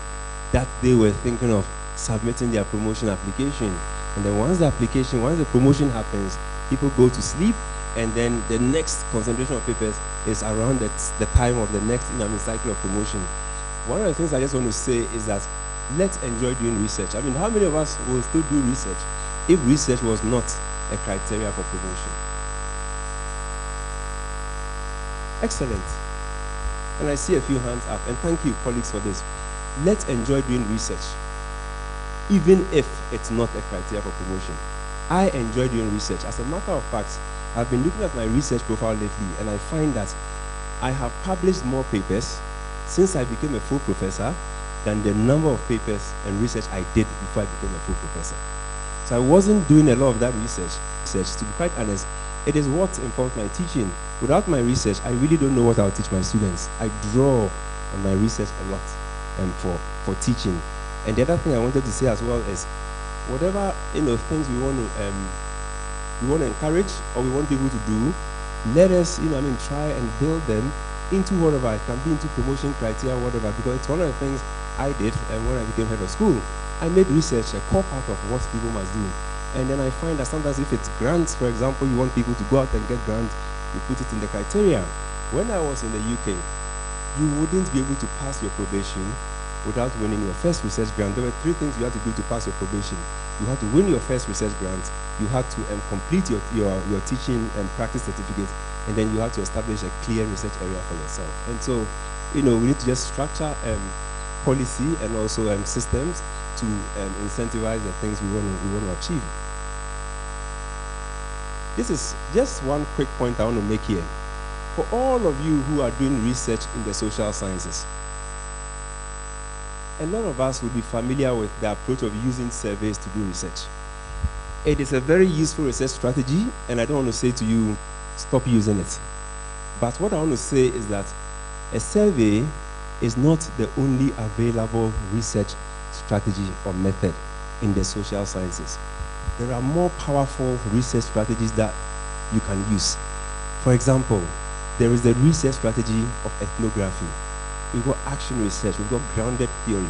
that they were thinking of submitting their promotion application. And then once the promotion happens, people go to sleep, and then the next concentration of papers is around the time of the next cycle of promotion. One of the things I just want to say is that let's enjoy doing research. How many of us will still do research if research was not a criteria for promotion? Excellent. And I see a few hands up, and thank you, colleagues, for this. Let's enjoy doing research, even if it's not a criteria for promotion. I enjoy doing research. As a matter of fact, I've been looking at my research profile lately, and I find that I have published more papers since I became a full professor than the number of papers and research I did before I became a full professor. So I wasn't doing a lot of that research. To be quite honest, it is what informs my teaching. Without my research, I really don't know what I'll teach my students. I draw on my research a lot for teaching. And the other thing I wanted to say as well is, whatever things we want to encourage or we want people to do, let us try and build them into whatever it can be, into promotion criteria, whatever. Because it's one of the things I did when I became head of school. I made research a core part of what people must do. And then I find that sometimes if it's grants, for example, you want people to go out and get grants, you put it in the criteria. When I was in the UK, you wouldn't be able to pass your probation without winning your first research grant. There were 3 things you had to do to pass your probation. You had to win your first research grant, you had to complete your teaching and practice certificate, and then you had to establish a clear research area for yourself. And so, we need to just structure policy and also systems to incentivize the things we want to achieve. This is just one quick point I want to make here. For all of you who are doing research in the social sciences, a lot of us will be familiar with the approach of using surveys to do research. It is a very useful research strategy, and I don't want to say to you, stop using it. But what I want to say is that a survey is not the only available research strategy or method in the social sciences. There are more powerful research strategies that you can use. For example, there is the research strategy of ethnography. We've got action research, we've got grounded theory.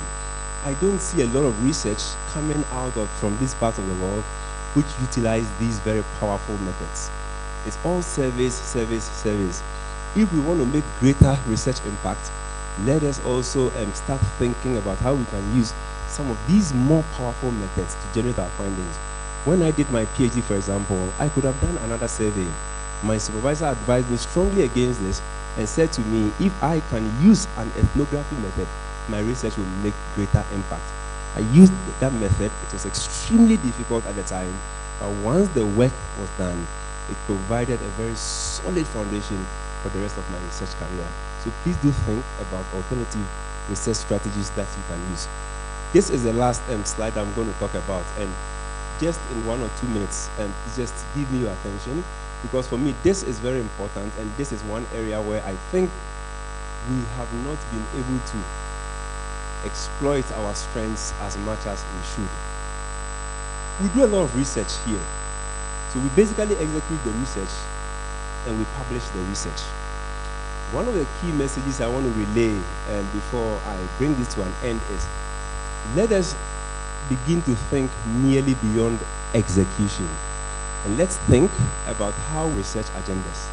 I don't see a lot of research coming out of from this part of the world which utilize these very powerful methods. It's all service, service, service. If we want to make greater research impact, let us also start thinking about how we can use some of these more powerful methods to generate our findings. When I did my PhD, for example, I could have done another survey. My supervisor advised me strongly against this and said to me, if I can use an ethnography method, my research will make greater impact. I used that method. It was extremely difficult at the time, but once the work was done, it provided a very solid foundation for the rest of my research career. So please do think about alternative research strategies that you can use. This is the last slide I'm going to talk about, and just in 1 or 2 minutes, just give me your attention, because for me this is very important, and this is one area where I think we have not been able to exploit our strengths as much as we should. We do a lot of research here. So we basically execute the research and we publish the research. One of the key messages I want to relay before I bring this to an end is, let us begin to think nearly beyond execution. And let's think about how research agendas.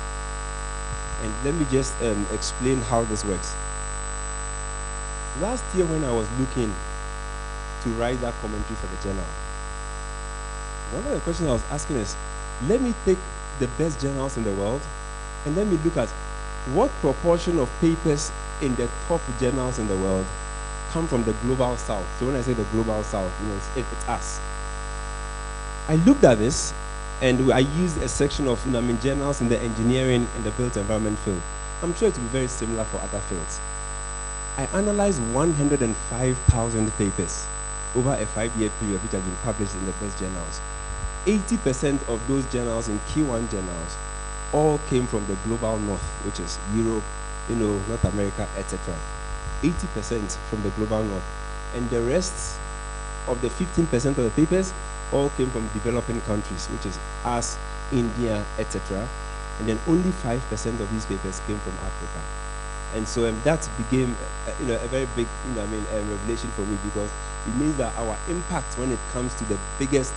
And let me just explain how this works. Last year when I was looking to write that commentary for the journal, one of the questions I was asking is, let me take the best journals in the world and let me look at what proportion of papers in the top journals in the world come from the global south. So when I say the global south, it's us. I looked at this and I used a section of journals in the engineering and the built environment field. I'm sure it will be very similar for other fields. I analyzed 105,000 papers over a 5-year period which have been published in the best journals. 80% of those journals in Q1 journals all came from the global north, which is Europe, North America, etc. 80% from the global north. And the rest of the 15% of the papers all came from developing countries, which is us, India, etc. And then only 5% of these papers came from Africa. And so that became a very big revelation for me, because it means that our impact when it comes to the biggest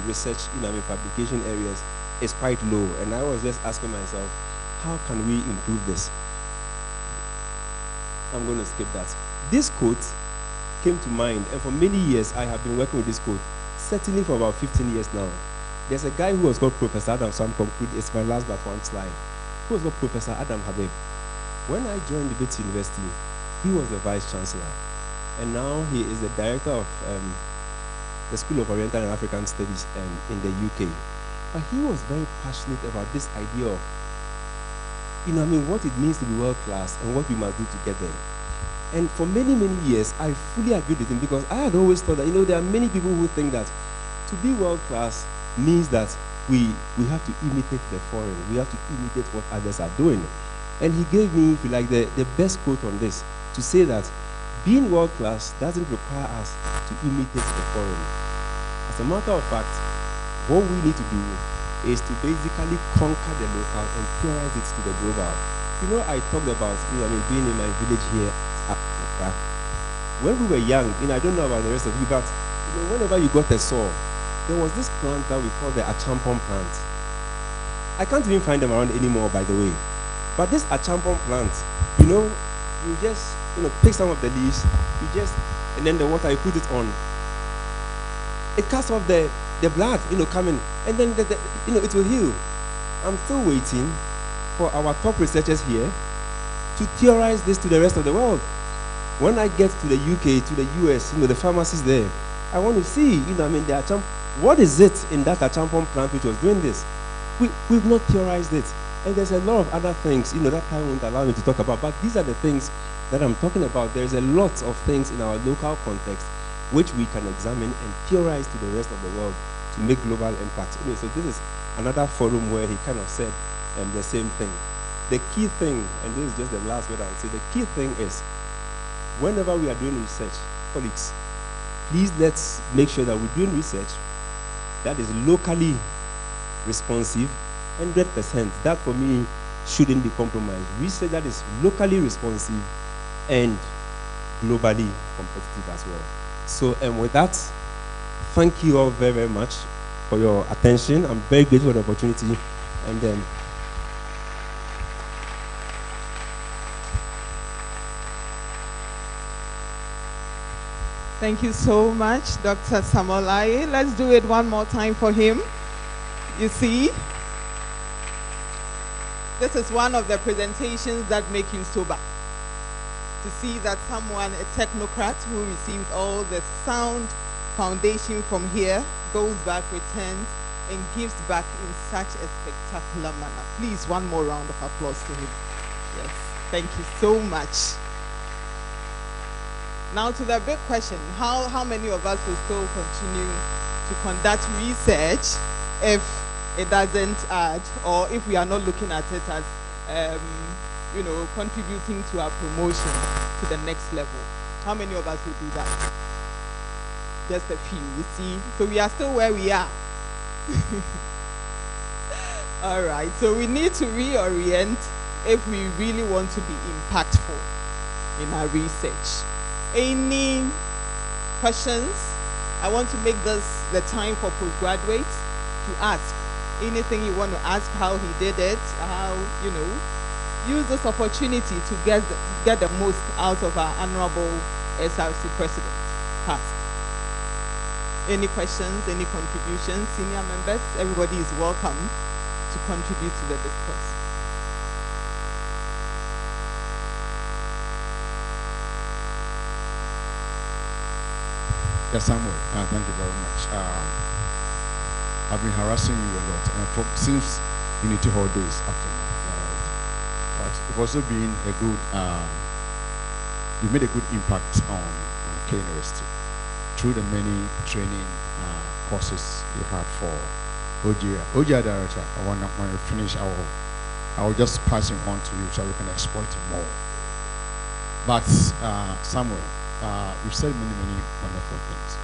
research publication areas is quite low. And I was just asking myself, how can we improve this? I'm going to skip that. This quote came to mind, and for many years I have been working with this quote, certainly for about 15 years now. There's a guy who was called Professor Adam, so I'm concluding, it's my last but one slide, who was called Professor Adam Habib. When I joined Liberty University, he was the Vice Chancellor, and now he is the Director of the School of Oriental and African Studies in the UK. But he was very passionate about this idea of, what it means to be world class and what we must do to get there. And for many, many years, I fully agreed with him, because I had always thought that, there are many people who think that to be world class means that we have to imitate the foreign, we have to imitate what others are doing. And he gave me, if you like, the best quote on this, to say that being world class doesn't require us to imitate the foreign. As a matter of fact, what we need to do is to basically conquer the local and theorize it to the global. I talked about being in my village here, Africa. When we were young, I don't know about the rest of you, but whenever you got a sore, there was this plant that we call the achampon plant. I can't even find them around anymore, by the way. But this achampon plant, you just pick some of the leaves, and then the water, you put it on. It cuts off the blood, coming, and then it will heal. I'm still waiting for our top researchers here to theorize this to the rest of the world. When I get to the UK, to the US, the pharmacies there, I want to see, what is it in that achampon plant which was doing this? We've not theorized it. And there's a lot of other things, that time won't allow me to talk about, but these are the things that I'm talking about. There's a lot of things in our local context which we can examine and theorize to the rest of the world to make global impact. So this is another forum where he kind of said the same thing. The key thing, and this is just the last word I would say, the key thing is, whenever we are doing research, colleagues, please let's make sure that we're doing research that is locally responsive, 100%. That for me shouldn't be compromised. Research that is locally responsive and globally competitive as well. So, and with that, thank you all very, very much for your attention. I'm very grateful for the opportunity. And then, thank you so much, Dr. Samolaye. Let's do it one more time for him. You see, this is one of the presentations that make you sober. To see that someone, a technocrat who received all the sound foundation from here, goes back, returns, and gives back in such a spectacular manner. Please, one more round of applause to him. Yes, thank you so much. Now to the big question, how many of us will still continue to conduct research if it doesn't add, or if we are not looking at it as contributing to our promotion to the next level? How many of us will do that? Just a few, you see. So we are still where we are. All right, so we need to reorient if we really want to be impactful in our research. Any questions? I want to make this the time for postgraduates to ask anything you want to ask, how he did it, how, use this opportunity to get the most out of our honorable SRC president. Task. Any questions, any contributions? Senior members, everybody is welcome to contribute to the discourse. Yes, Samuel, thank you very much. I've been harassing you a lot since Unity Hall days up to now. But you've also been a good, you made a good impact on KNUST through the many training courses you had for OGI director. When you finish, I will just pass him on to you so we can exploit him more. But Samuel, you've said many wonderful things.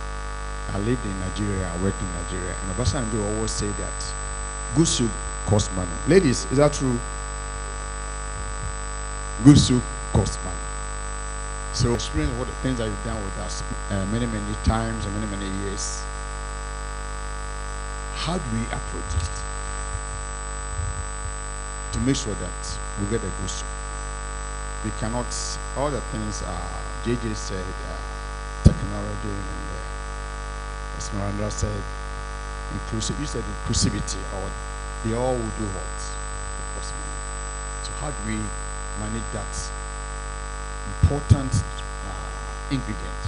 I lived in Nigeria, I worked in Nigeria, and Obasanjo always say that good soup costs money. Ladies, is that true? Good soup costs money. So experience what the things that you've done with us many times and many years. How do we approach it to make sure that we get a good soup? We cannot, all the things JJ said, technology, and Esmeralda said, inclusive. You said inclusivity, or they all will do what? So how do we manage that important ingredient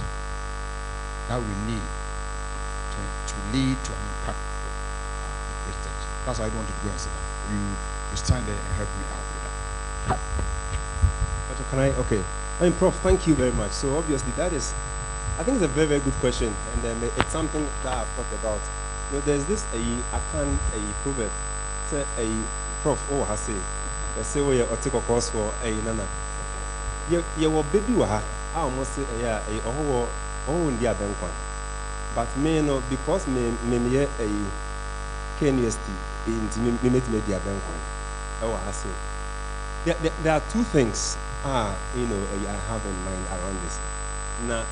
that we need to lead to an impact research? That's why I don't want you to go and say that. You stand there and help me out with that. Can I? Okay. Prof, thank you very much. So obviously that is, I think it's a very, very good question, and it's something that I've thought about. There's this a proverb. Say prof, I say we are take a course for nana. You will baby I almost say but me no, because me a KNUST in me media bank. I say there are two things I have in mind around this. Now,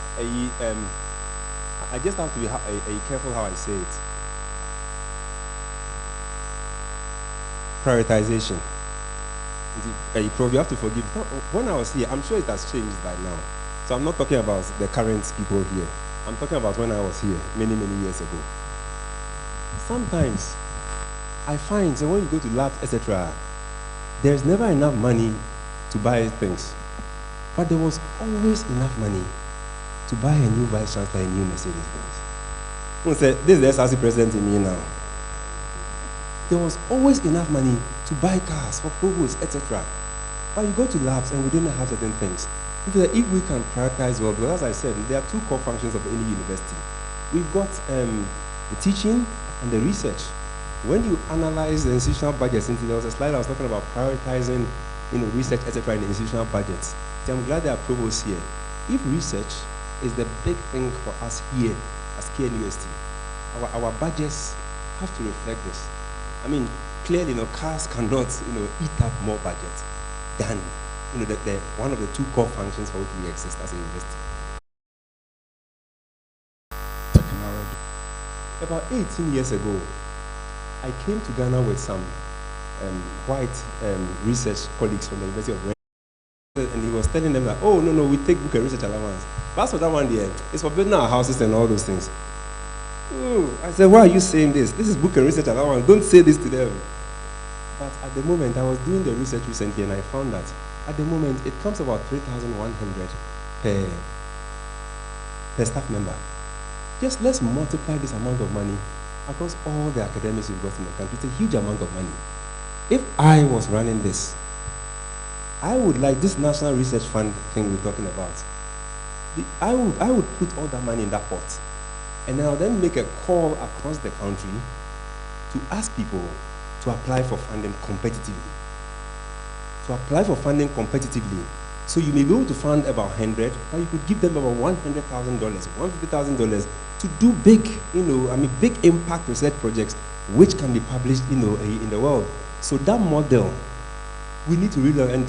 I just have to be careful how I say it. Prioritization. Prof, you have to forgive. When I was here, I'm sure it has changed by now. So I'm not talking about the current people here. I'm talking about when I was here many years ago. Sometimes I find that when you go to labs, etc., there's never enough money to buy things. But there was always enough money to buy a new vice chancellor, a new Mercedes-Benz. Who said, this is the SRC president in me now. There was always enough money to buy cars for provosts, etc. But you go to labs and we didn't have certain things. If we can prioritize well, because as I said, there are two core functions of any university. We've got the teaching and the research. When you analyze the institutional budgets, there was a slide I was talking about prioritizing research, etc. in the institutional budgets. So I'm glad there are provosts here. If research is the big thing for us here as KNUST. Our budgets have to reflect this. I mean, clearly, cars cannot, eat up more budget than, the one of the two core functions for which we exist as a university. Technology. About 18 years ago, I came to Ghana with some white research colleagues from the University of Rwanda, and he was telling them that, oh, no, we take book and research allowance. But as for that one there, it's for building our houses and all those things. Oh, I said, why are you saying this? This is book and research allowance. Don't say this to them. But at the moment, I was doing the research recently, and I found that at the moment, it comes about 3,100 per staff member. Just let's multiply this amount of money across all the academics we've got in the country. It's a huge amount of money. If I was running this, I would like this National Research Fund thing we're talking about. I would put all that money in that pot, and I'll then make a call across the country to ask people to apply for funding competitively. To apply for funding competitively. So you may be able to fund about 100, but you could give them about $100,000, $150,000 to do big, big impact research projects which can be published, in the world. So that model, we need to really, and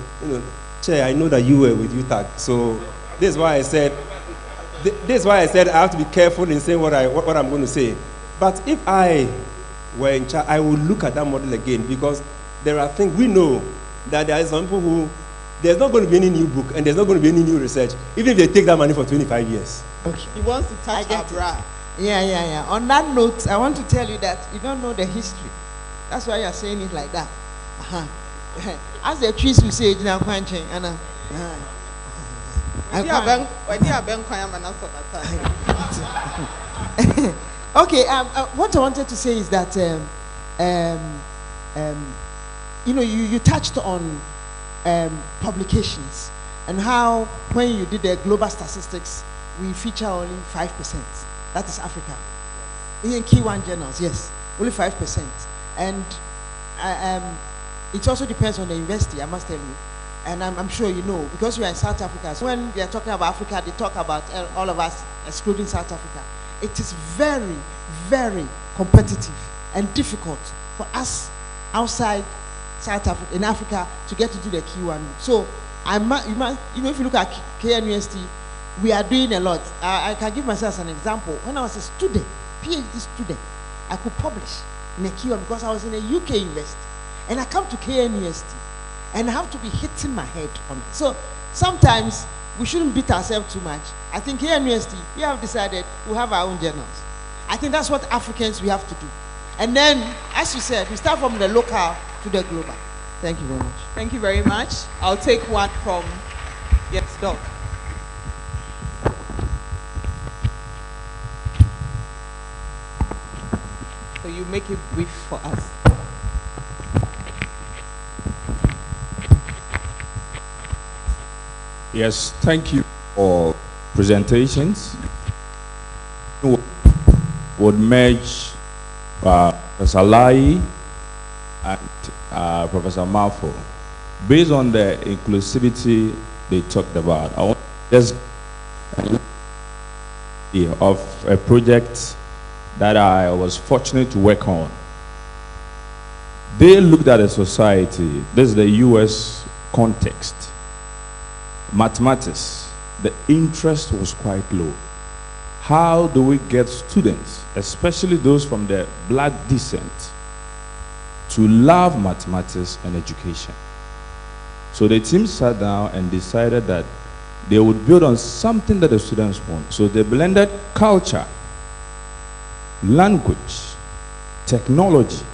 Chair, I know that you were with UTAG, so this is why I said I have to be careful in saying what I'm going to say. But if I were in charge, I would look at that model again, because there are things we know that there are some people who there's not going to be any new book and there's not going to be any new research, even if they take that money for 25 years. Okay. He wants to touch our bra. Yeah. On that note, I want to tell you that you don't know the history. That's why you're saying it like that. As the trees will say, okay, what I wanted to say is that you touched on publications and how when you did the global statistics, we feature only 5%. That is Africa. In key one journals, yes, only 5%. And it also depends on the university, I must tell you. And I'm sure you know, because we are in South Africa, so when they are talking about Africa, they talk about all of us, excluding South Africa. It is very, very competitive and difficult for us outside South Africa, in Africa, to get to do the key one. So, if you look at KNUST, we are doing a lot. I can give myself an example. When I was a student, PhD student, I could publish in a key one because I was in a UK university. And I come to KNUST, and I have to be hitting my head on it. So, sometimes we shouldn't beat ourselves too much. I think here in KNUST, we have decided we have our own journals. I think that's what Africans we have to do. And then, as you said, we start from the local to the global. Thank you very much. Thank you very much. I'll take one from, yes, Doc. So you make it brief for us. Yes, thank you for presentations. Would merge Professor Lai and Professor Malfo. Based on the inclusivity they talked about, I want to just of a project that I was fortunate to work on. They looked at a society, this is the US context, mathematics, the interest was quite low. How do we get students, especially those from the black descent, to love mathematics and education? So the team sat down and decided that they would build on something that the students want. So they blended culture, language, technology,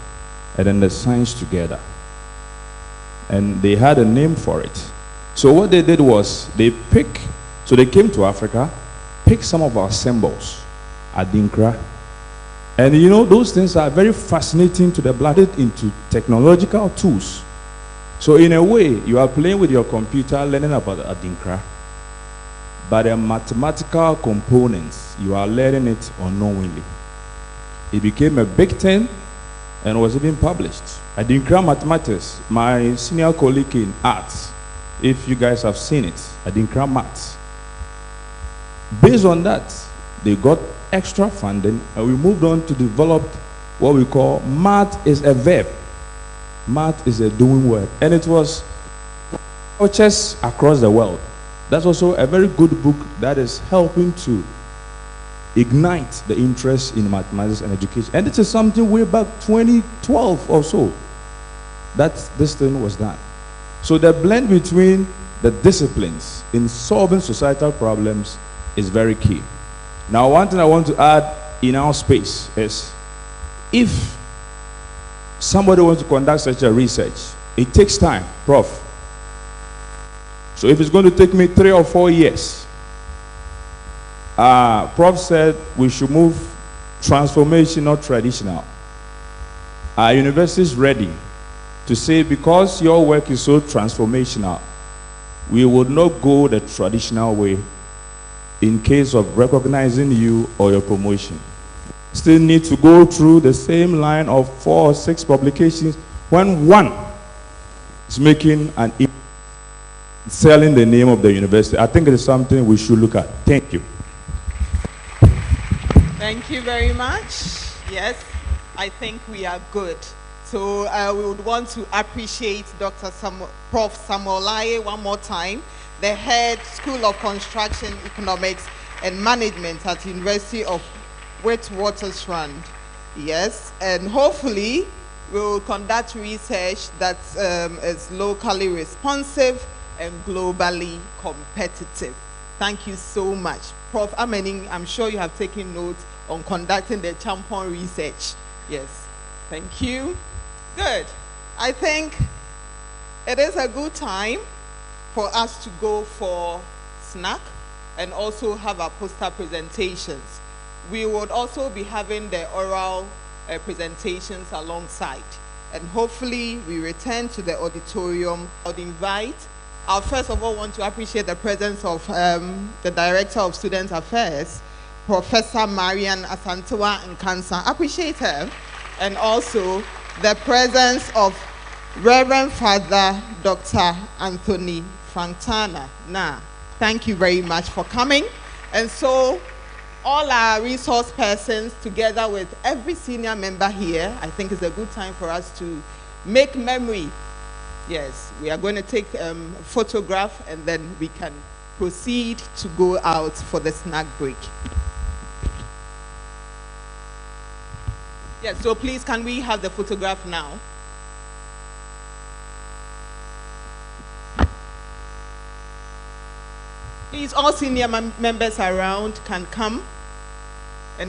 and then the science together. And they had a name for it. So what they did was they came to Africa, picked some of our symbols, Adinkra. And those things are very fascinating to the black, into technological tools. So in a way, you are playing with your computer, learning about Adinkra. But the mathematical components, you are learning it unknowingly. It became a big thing and was even published. Adinkra Mathematics, my senior colleague in arts, if you guys have seen it, Adinkra Maths. Based on that, they got extra funding, and we moved on to develop what we call math is a verb. Math is a doing word. And it was churches across the world. That's also a very good book that is helping to ignite the interest in mathematics and education. And this is something way back 2012 or so that this thing was done. So the blend between the disciplines in solving societal problems is very key. Now, one thing I want to add in our space is, if somebody wants to conduct such a research, it takes time, Prof. So if it's going to take me 3 or 4 years, Prof said we should move transformation, not traditional. Our university is ready to say, because your work is so transformational, we would not go the traditional way in case of recognizing you or your promotion. Still need to go through the same line of 4 or 6 publications when one is making an selling the name of the university. I think it is something we should look at. Thank you. Thank you very much. Yes, I think we are good. So we would want to appreciate Prof. Samuel Laye one more time, the head School of Construction, Economics and Management at University of Witwatersrand. Yes, and hopefully we will conduct research that is locally responsive and globally competitive. Thank you so much. Prof. Amening, I'm sure you have taken note on conducting the champion research. Yes, thank you. Good. I think it is a good time for us to go for snack and also have our poster presentations. We would also be having the oral presentations alongside. And hopefully we return to the auditorium. I would invite, I first of all want to appreciate the presence of the Director of Student Affairs, Professor Marian Asantewa Nkansa. Appreciate her. And also the presence of Reverend Father Dr. Anthony Frantana. Now, thank you very much for coming. And so all our resource persons, together with every senior member here, I think it's a good time for us to make memory. Yes, we are going to take a photograph and then we can proceed to go out for the snack break. Yes, so please, can we have the photograph now? Please, all senior members around can come.